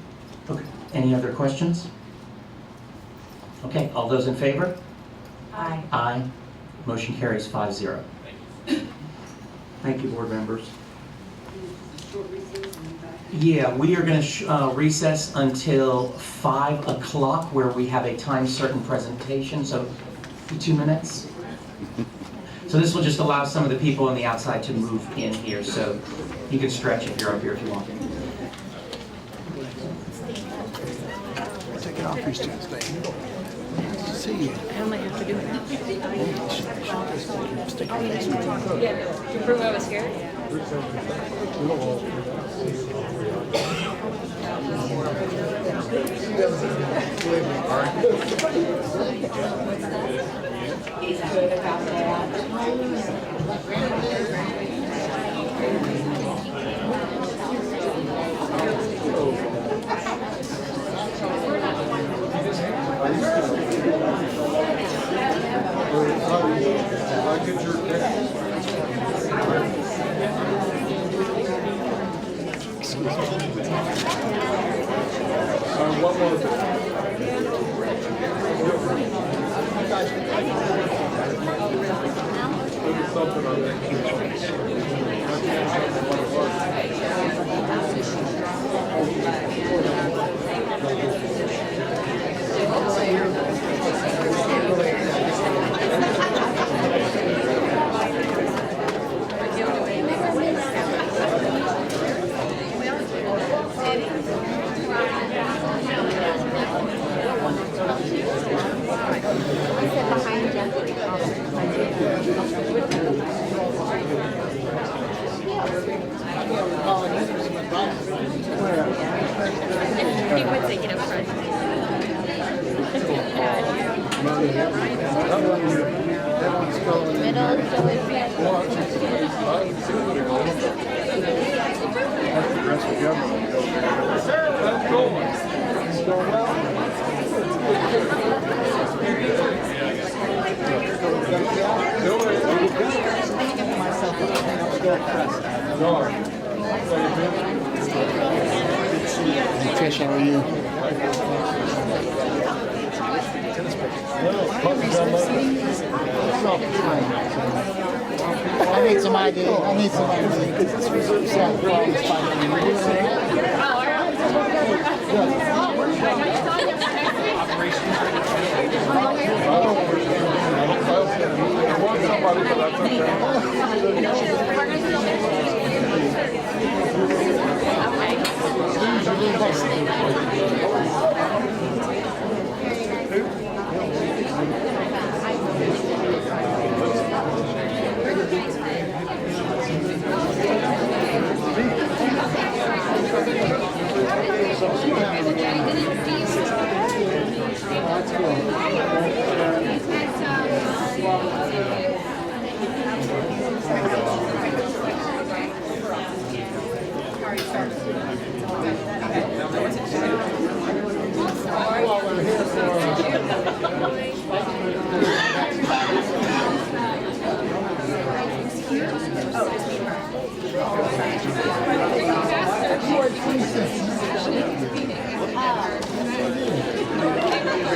Okay. Any other questions? Okay, all those in favor?
Aye.
Aye. Motion carries 5-0. Thank you, board members. Yeah, we are going to recess until 5 o'clock, where we have a time certain presentation, so 2 minutes. So this will just allow some of the people on the outside to move in here, so you can stretch if you're up here if you want.
Take it off, you still stay. See you.
I might have to do it. Yeah, to prove I was scared.
He's good about that.
I said behind Jeffrey.
Fish, how are you? I need some ID. I need some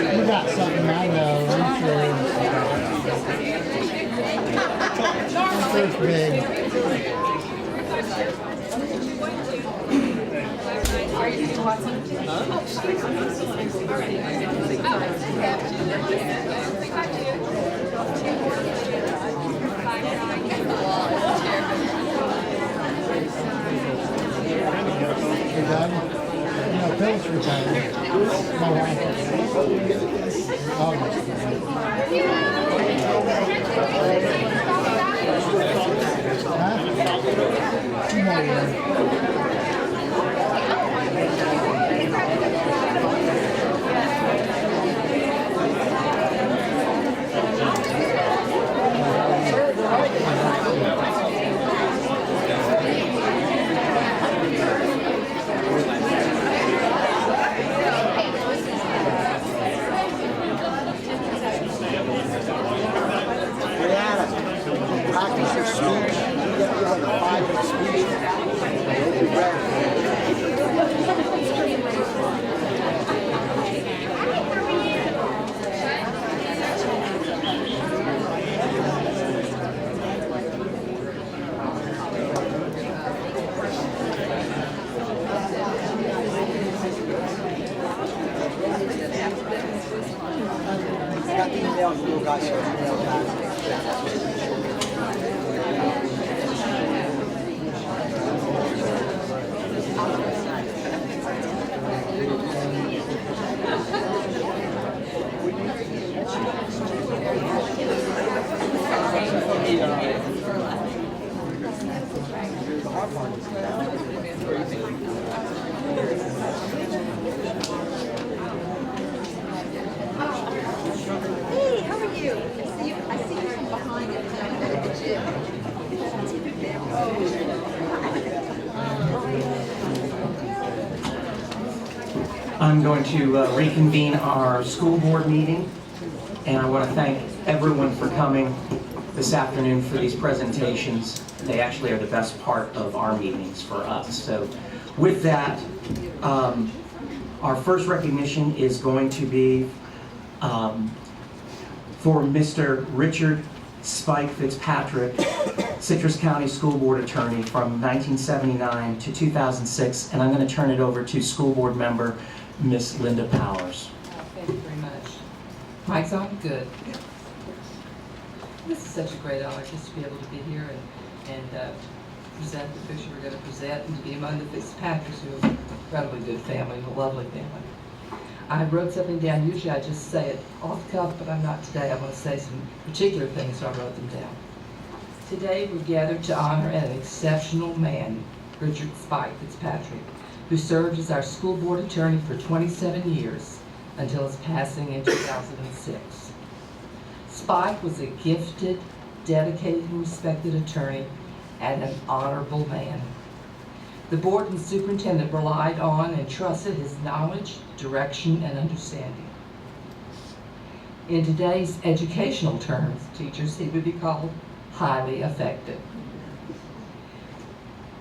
You got something, I know, I'm sure. First big. You're done? You know, Bill's retired. My wife. Huh? 2 more years. Practice your speech. You get like a 5-minute speech. Got the email, you guys have email guys.
Hey, how are you? I see you from behind at the gym.
I'm going to reconvene our school board meeting, and I want to thank everyone for coming this afternoon for these presentations. They actually are the best part of our meetings for us. So with that, our first recognition is going to be for Mr. Richard Spike Fitzpatrick, Citrus County School Board Attorney from 1979 to 2006, and I'm going to turn it over to School Board Member Miss Linda Powers.
Thank you very much. Mike's on? Good. This is such a great honor just to be able to be here and present the picture we're going to present and to be among the Fitzpatricks, who are an incredibly good family and a lovely family. I wrote something down. Usually I just say it off the cuff, but I'm not today. I'm going to say some particular things, so I wrote them down. Today we're gathered to honor an exceptional man, Richard Spike Fitzpatrick, who served as our school board attorney for 27 years until his passing in 2006. Spike was a gifted, dedicated, and respected attorney and an honorable man. The board and superintendent relied on and trusted his knowledge, direction, and understanding. In today's educational terms, teachers, he would be called highly effective.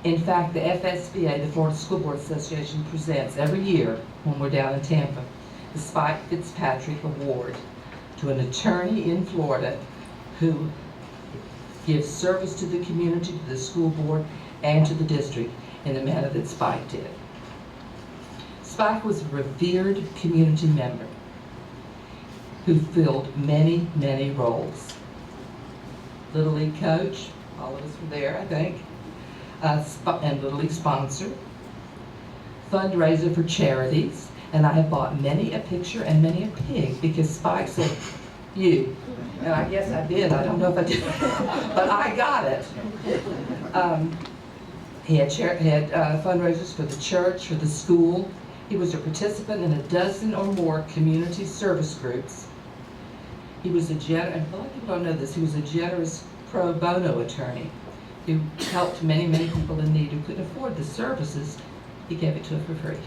In fact, the FSBA, the Florida School Board Association, presents every year when we're down in Tampa, the Spike Fitzpatrick Award to an attorney in Florida who gives service to the community, to the school board, and to the district in the manner that Spike did. Spike was a revered community member who filled many, many roles. Little League coach, all of us were there, I think, and Little League sponsor, fundraiser for charities, and I have bought many a picture and many a pig because Spike said, "You," and I guess I did. I don't know if I did, but I got it. He had fundraisers for the church, for the school. He was a participant in a dozen or more community service groups. He was a a lot of people don't know this. He was a generous pro bono attorney who helped many, many people in need who couldn't afford the services. He gave it to them for free.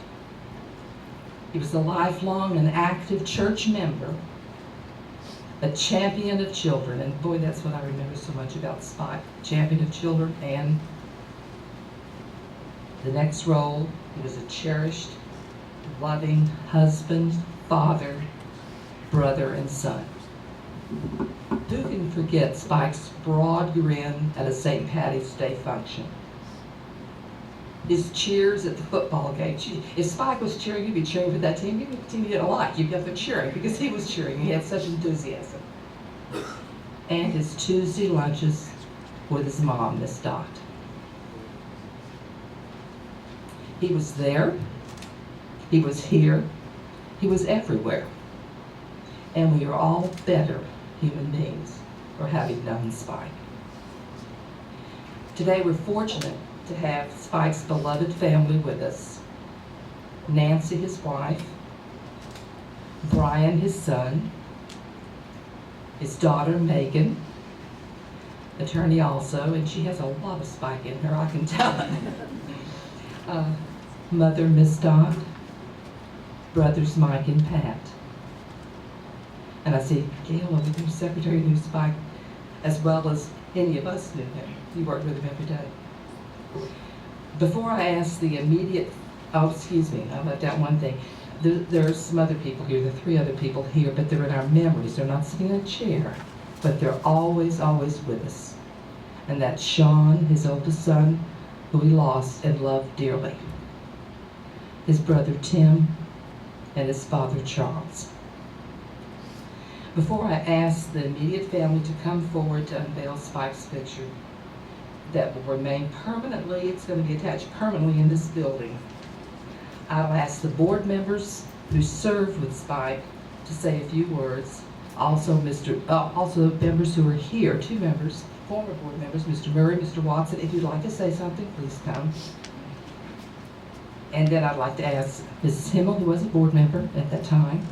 He was a lifelong and active church member, a champion of children, and boy, that's what I remember so much about Spike, champion of children, and the next role, he was a cherished, loving husband, father, brother, and son. Who can forget Spike's broad grin at a St. Patty's Day function? His cheers at the football game. If Spike was cheering, you'd be cheering for that team. You'd be the team you didn't like. You'd get the cheering because he was cheering. He had such enthusiasm. And his Tuesday lunches with his mom, Miss Dot. He was there. He was here. He was everywhere. And we are all better human beings for having known Spike. Today we're fortunate to have Spike's beloved family with us. Nancy, his wife, Brian, his son, his daughter, Megan, attorney also, and she has a lot of Spike in her, I can tell. Mother, Miss Dot, brothers, Mike and Pat. And I see Gail over there, secretary, knew Spike, as well as any of us knew him. He worked with him every day. Before I ask the immediate, oh, excuse me, I left out one thing. There's some other people here, the three other people here, but they're in our memories. They're not sitting in a chair, but they're always, always with us. And that's Sean, his oldest son, who he lost and loved dearly. His brother Tim, and his father Charles. Before I ask the immediate family to come forward to unveil Spike's picture that will remain permanently, it's going to be attached permanently in this building, I'll ask the board members who served with Spike to say a few words. Also, also members who are here, two members, former board members, Mr. Murray, Mr. Watson, if you'd like to say something, please come. And then I'd like to ask Mrs. Himmel, who was a board member at that time,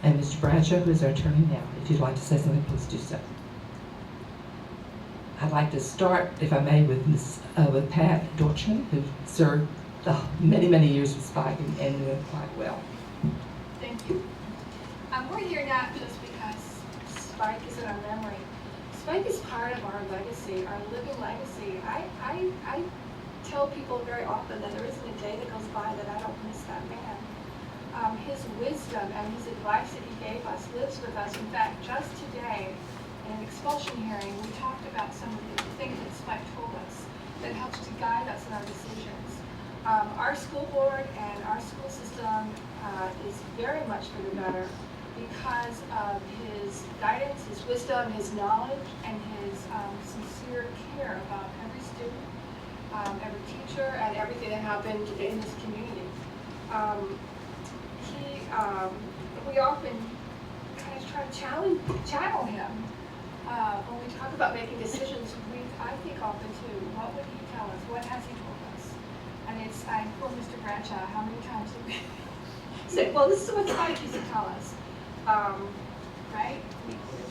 and Mr. Bradshaw, who is our attorney now. If you'd like to say something, please do so. I'd like to start, if I may, with with Pat Dorchman, who served many, many years with Spike and knew him quite well.
Thank you. We're here not just because Spike is in our memory. Spike is part of our legacy, our living legacy. I tell people very often that there isn't a day that goes by that I don't miss that man. His wisdom and his advice that he gave us lives with us. In fact, just today, in an expulsion hearing, we talked about some of the things that Spike told us that helps to guide us in our decisions. Our school board and our school system is very much for the better because of his guidance, his wisdom, his knowledge, and his sincere care about every student, every teacher, and everything that happened in this community. We often kind of try to channel him when we talk about making decisions. I think often too, what would he tell us? What has he told us? And I quote Mr. Bradshaw, how many times did we say, well, this is what Spike used to tell us. right?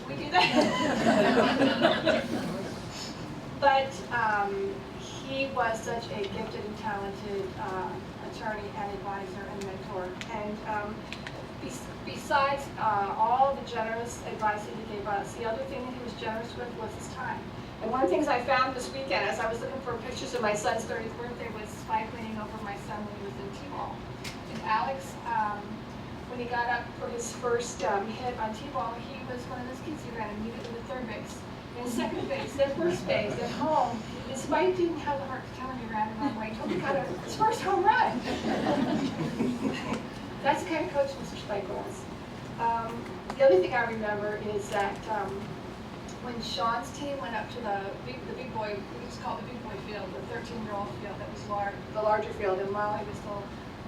We do that. But he was such a gifted and talented attorney and advisor and mentor. And besides all the generous advice that he gave us, the other thing that he was generous with was his time. And one of the things I found this weekend as I was looking for pictures of my son's 30th birthday was Spike leaning over my son when he was in T-ball. And Alex, when he got up for his first hit on T-ball, he was one of those kids who ran immediately to third base, then second base, then first base, then home. And Spike didn't have the heart to tell him he ran the wrong way until he got his first home run. That's the kind of coach Mr. Spike was. The other thing I remember is that when Sean's team went up to the big boy, it was called the big boy field, the 13-year-old field that was the larger field, and Molly was still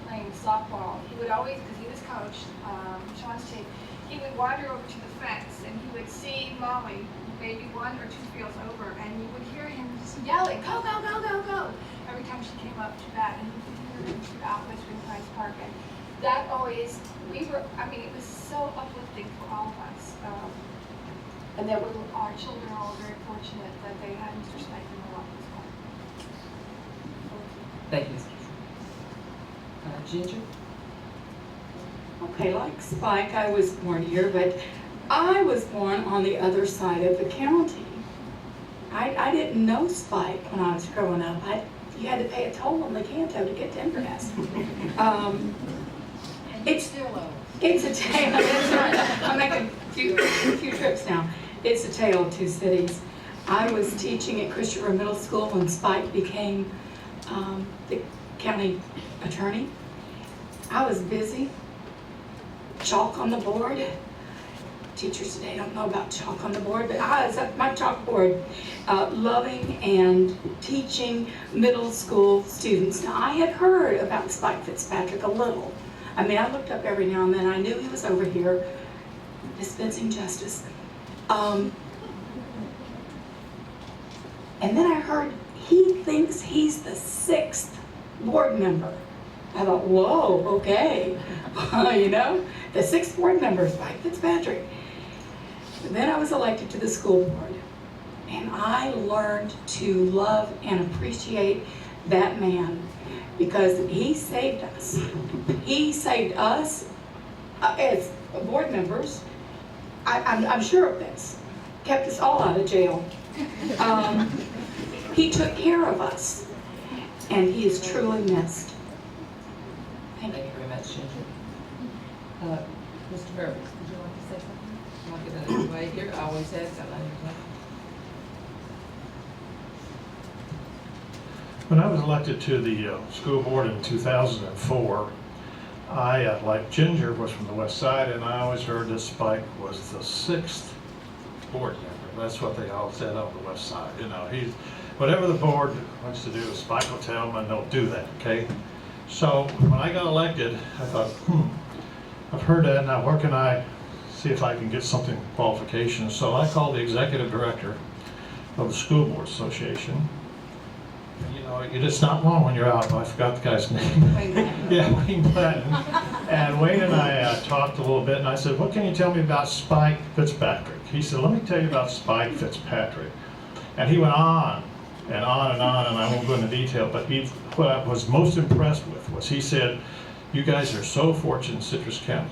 playing softball, he would always, because he was coach, Sean's team, he would wander over to the fence and he would see Molly maybe 1 or 2 fields over, and you would hear him just yelling, go, go, go, go, go, every time she came up to bat, and you could hear him throughout Whispering Pines Park. And that always, it was so uplifting for all of us. And that our children are all very fortunate that they had Mr. Spike in their life as well.
Thank you, Mr. Ginger?
Okay, like Spike, I was born here, but I was born on the other side of the county. I didn't know Spike when I was growing up. You had to pay a toll on the Canto to get to Inverness. It's a tale. That's right. I'm making a few trips now. It's a tale of two cities. I was teaching at Christopher Middle School when Spike became the county attorney. I was busy. Chalk on the board. Teachers today don't know about chalk on the board, but I was at my chalkboard loving and teaching middle school students. Now, I had heard about Spike Fitzpatrick a little. I mean, I looked up every now and then. I knew he was over here dispensing justice. And then I heard he thinks he's the 6th board member. I thought, whoa, okay. You know, the 6th board member is Spike Fitzpatrick. But then I was elected to the school board, and I learned to love and appreciate that man because he saved us. He saved us as board members. I'm sure of this. Kept us all out of jail. He took care of us, and he is truly missed.
Thank you very much, Ginger. Mr. Hurwitz, would you like to say something? I'll get it away here. I always ask.
When I was elected to the school board in 2004, I, like Ginger, was from the west side, and I always heard that Spike was the 6th board member. That's what they all said on the west side. You know, whatever the board wants to do, Spike will tell them, and they'll do that, okay? So when I got elected, I thought, I've heard that, now where can I see if I can get something qualifications? So I called the executive director of the School Board Association. You know, it's not long when you're out. I forgot the guy's name. Yeah, Wayne Blanton. And Wayne and I talked a little bit, and I said, what can you tell me about Spike Fitzpatrick? He said, let me tell you about Spike Fitzpatrick. And he went on and on and on, and I won't go into detail, but what I was most impressed with was he said, you guys are so fortunate in Citrus County.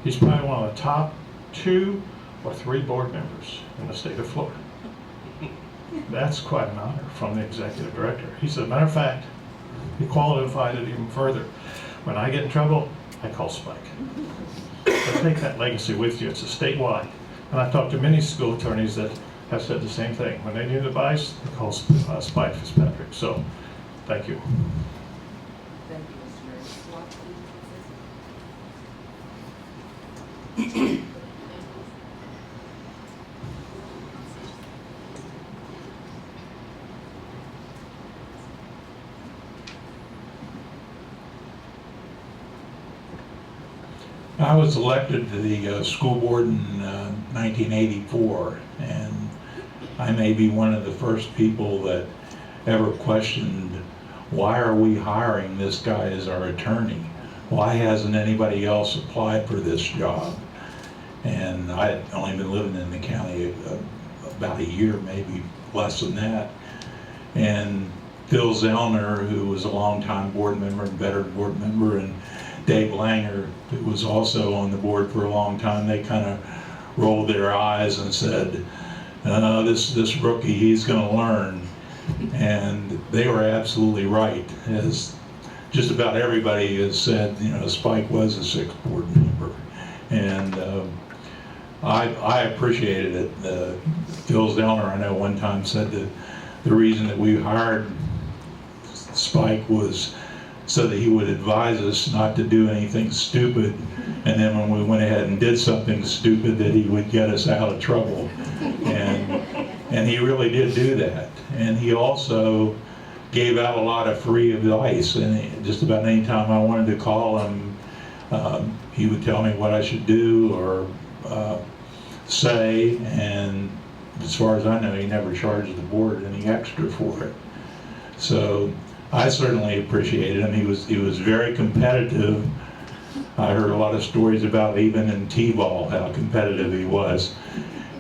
He's probably one of the top 2 or 3 board members in the state of Florida. That's quite an honor from the executive director. He said, matter of fact, he qualified it even further. When I get in trouble, I call Spike. But take that legacy with you. It's a statewide. And I've talked to many school attorneys that have said the same thing. When they need advice, they call Spike Fitzpatrick. So, thank you.
Thank you, Mr. Hurwitz.
I was elected to the school board in 1984, and I may be one of the first people that ever questioned, why are we hiring this guy as our attorney? Why hasn't anybody else applied for this job? And I had only been living in the county about a year, maybe less than that. And Phil Zellner, who was a longtime board member and veteran board member, and Dave Langer, who was also on the board for a long time, they kind of rolled their eyes and said, this rookie, he's going to learn. And they were absolutely right. As just about everybody has said, you know, Spike was a sixth board member. And I appreciated it. Phil Zellner, I know one time said that the reason that we hired Spike was so that he would advise us not to do anything stupid, and then when we went ahead and did something stupid, that he would get us out of trouble. And he really did do that. And he also gave out a lot of free advice, and just about any time I wanted to call him, he would tell me what I should do or say, and as far as I know, he never charged the board any extra for it. So I certainly appreciated him. He was very competitive. I heard a lot of stories about even in T-ball how competitive he was,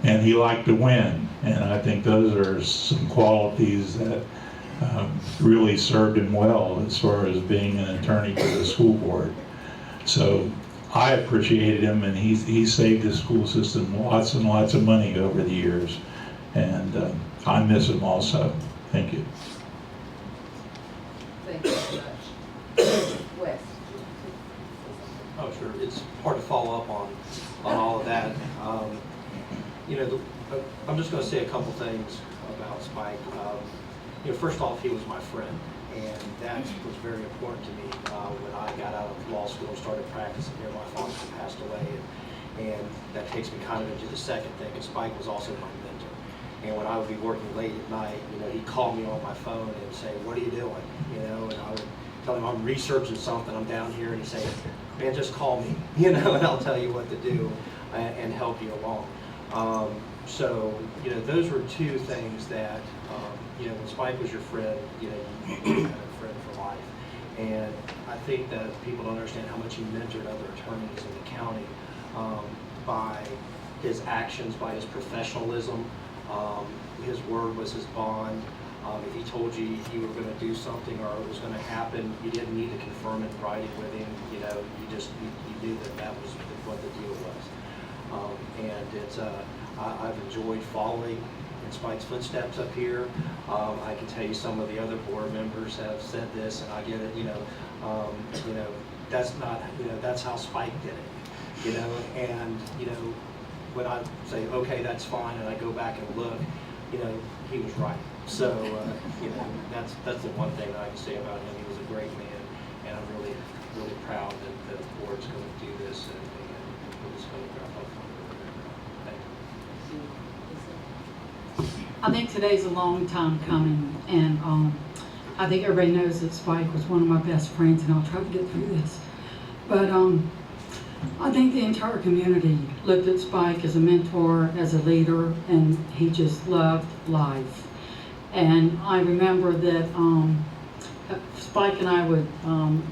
and he liked to win. And I think those are some qualities that really served him well as far as being an attorney for the school board. So I appreciated him, and he saved the school system lots and lots of money over the years. And I miss him also. Thank you.
Thank you very much. Wes?
Oh, sure. It's hard to follow up on all of that. You know, I'm just going to say a couple things about Spike. You know, first off, he was my friend, and that was very important to me when I got out of law school and started practicing here. My father passed away, and that takes me kind of into the second thing, because Spike was also my mentor. And when I would be working late at night, you know, he'd call me on my phone and say, "What are you doing?" You know, and I would tell him I'm researching something, I'm down here, and he'd say, "Man, just call me," you know, and I'll tell you what to do and help you along. So, you know, those were two things that, you know, when Spike was your friend, you know, you had a friend for life. And I think that people don't understand how much he mentored other attorneys in the county by his actions, by his professionalism. His word was his bond. If he told you you were going to do something or it was going to happen, you didn't need to confirm it in writing with him. You know, you knew that was what the deal was. And it's I've enjoyed following in Spike's footsteps up here. I can tell you some of the other board members have said this, and I get it. You know, that's not, you know, that's how Spike did it. You know, and you know, when I say okay, that's fine, and I go back and look, you know, he was right. So you know, that's the one thing that I can say about him. He was a great man, and I'm really proud that the board's going to do this and put this photograph up.
I think today's a long time coming, and I think everybody knows that Spike was one of my best friends, and I'll try to get through this. But I think the entire community looked at Spike as a mentor, as a leader, and he just loved life. And I remember that Spike and I would,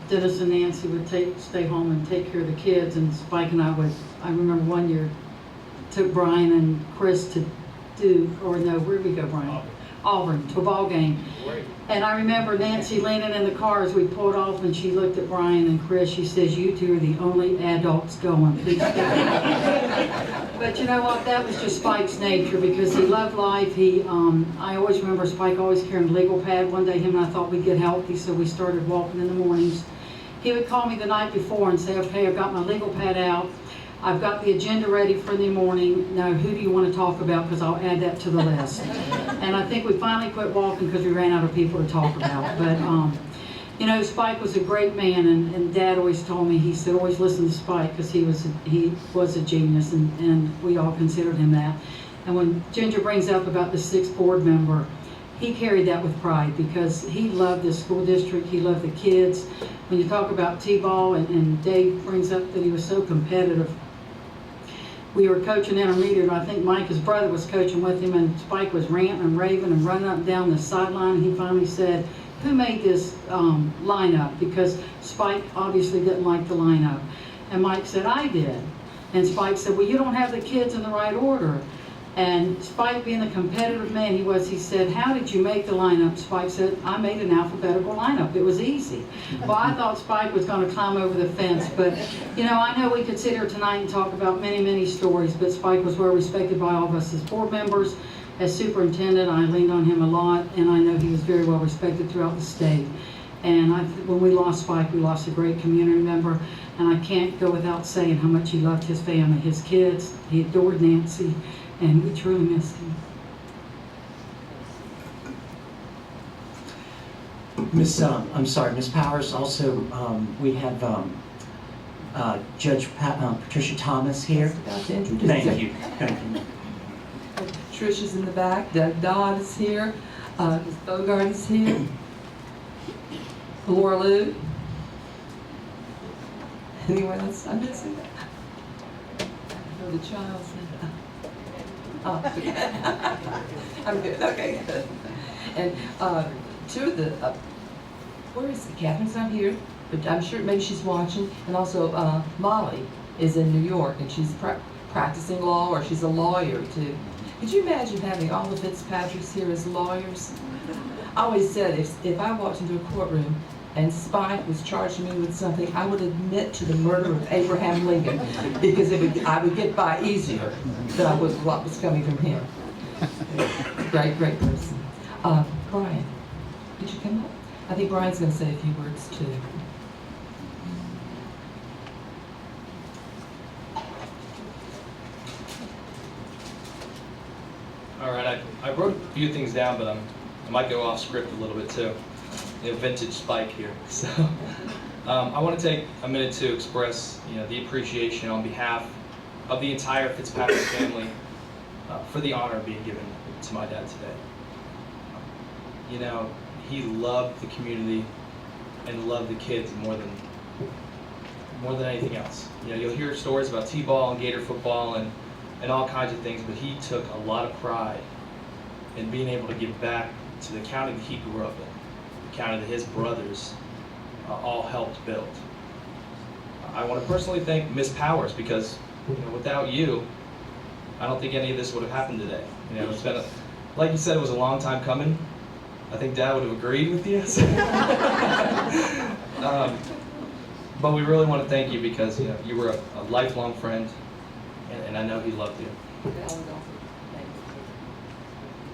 Dennis and Nancy would stay home and take care of the kids, and Spike and I remember one year, took Brian and Chris to where'd we go, Brian? Auburn, to a ball game. And I remember Nancy leaning in the car as we pulled off, and she looked at Brian and Chris. She says, "You two are the only adults going. Please stay." But you know what? That was just Spike's nature, because he loved life. I always remember Spike always carrying a legal pad. One day him and I thought we'd get healthy, so we started walking in the mornings. He would call me the night before and say, "Okay, I've got my legal pad out. I've got the agenda ready for the morning. Now, who do you want to talk about? Because I'll add that to the list." And I think we finally quit walking because we ran out of people to talk about. But, you know, Spike was a great man, and Dad always told me, he said, always listen to Spike, because he was a genius, and we all considered him that. And when Ginger brings up about the sixth board member, he carried that with pride, because he loved this school district, he loved the kids. When you talk about T-ball, and Dave brings up that he was so competitive, we were coaching intermediate, and I think Mike, his brother, was coaching with him, and Spike was ranting and raving and running up and down the sideline, and he finally said, "Who made this lineup?" Because Spike obviously didn't like the lineup. And Mike said, "I did."
And Spike said, well, you don't have the kids in the right order. And Spike, being the competitive man he was, he said, how did you make the lineup? Spike said, I made an alphabetical lineup. It was easy. Well, I thought Spike was going to climb over the fence, but, you know, I know we could sit here tonight and talk about many, many stories, but Spike was well respected by all of us as board members. As superintendent, I leaned on him a lot, and I know he was very well respected throughout the state. And when we lost Spike, we lost a great community member, and I can't go without saying how much he loved his family, his kids. He adored Nancy, and we truly missed him.
Miss Powers, also, we have Judge Patricia Thomas here.
About to introduce
Thank
her.
you. Thank you.
Tricia's in the back, Doug Dodd is here, Ms. Bogart is here, Laura Lou. Anyone else I'm missing? Oh, the child's in. Oh, okay. I'm good, okay, good. And two of the, where is it? Catherine's not here, but I'm sure maybe she's watching. And also Molly is in New York, and she's practicing law, or she's a lawyer too. Could you imagine having all the Fitzpatricks here as lawyers? I always said if I walked into a courtroom and Spike was charging me with something, I would admit to the murder of Abraham Lincoln, because I would get by easier than I would what was coming from him. Great, great person. Brian, did you come up? I think Brian's going to say a few words too.
All right, I wrote a few things down, but I might go off script a little bit too. You know, vintage Spike here. So I want to take a minute to express, you know, the appreciation on behalf of the entire Fitzpatrick family for the honor of being given to my dad today. You know, he loved the community and loved the kids more than anything else. You know, you'll hear stories about T-ball and Gator football and all kinds of things, but he took a lot of pride in being able to give back to the county that he grew up in, the county that his brothers all helped build. I want to personally thank Miss Powers, because without you, I don't think any of this would have happened today. You know, it's been, like you said, it was a long time coming. I think Dad would have agreed with you. But we really want to thank you, because you were a lifelong friend, and I know he loved you.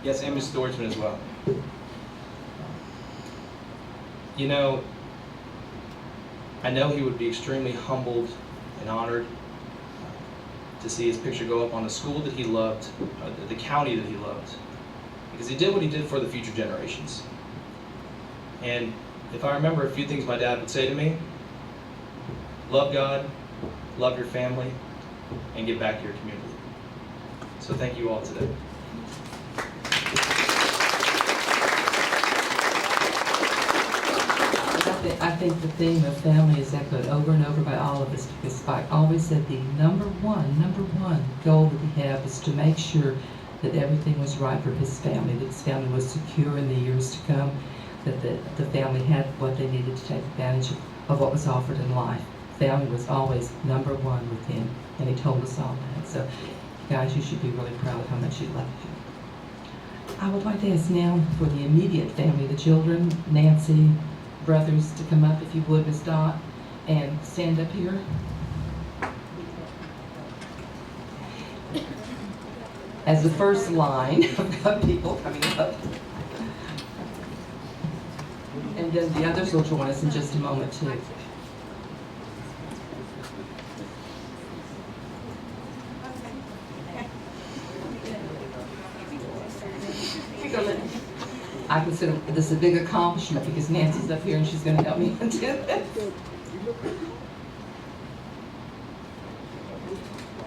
Yes, and Ms. Storchman as well. You know, I know he would be extremely humbled and honored to see his picture go up on a school that he loved, the county that he loved, because he did what he did for the future generations. And if I remember a few things my dad would say to me: love God, love your family, and give back to your community. So thank you all today.
I think the theme of family is echoed over and over by all of us, because Spike always said the number one goal that he had was to make sure that everything was right for his family, that his family was secure in the years to come, that the family had what they needed to take advantage of what was offered in life. Family was always number one with him, and he told us all that. So, guys, you should be really proud of how much he loved you. I would like to ask now for the immediate family, the children, Nancy, brothers, to come up, if you would, Ms. Dot, and stand up here. As the first line of people coming up. And then the others will join us in just a moment, too. I consider this a big accomplishment, because Nancy's up here and she's going to help me do this.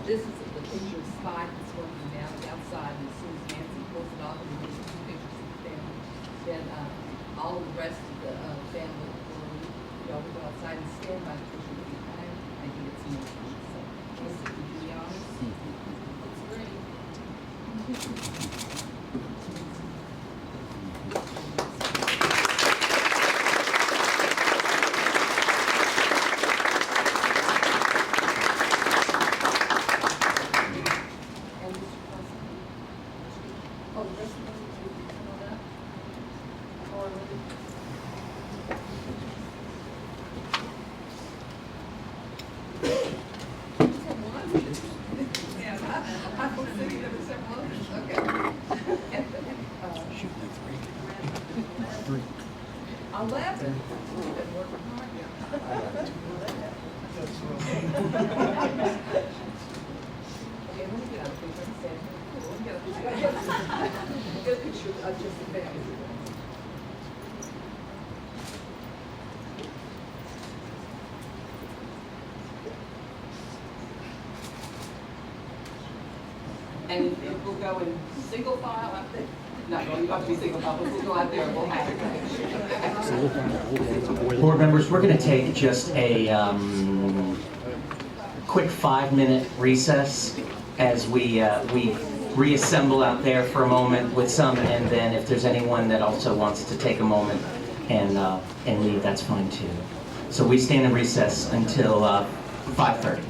This is the picture of Spike that's working down outside, and as soon as Nancy pulls it off, and there's two pictures of the family, then all the rest of the family will go outside and stand by the picture that we have and get some more pictures. So, Melissa, would you be honest? It's great. Oh, the rest of them, you can come on up. Or yeah, I was thinking there were several others, okay.
Three.
11. You've been working hard, Okay, let me get out a picture and stand here. Let me get a picture. Get a picture of just the family. And it will go in single file out there. No, you don't have to be single file, but we'll go out there and we'll have it.
Board members, we're going to take just a quick 5-minute recess as we reassemble out there for a moment with some, and then if there's anyone that also wants to take a moment and leave, that's fine too. So we stand in recess until 5:30.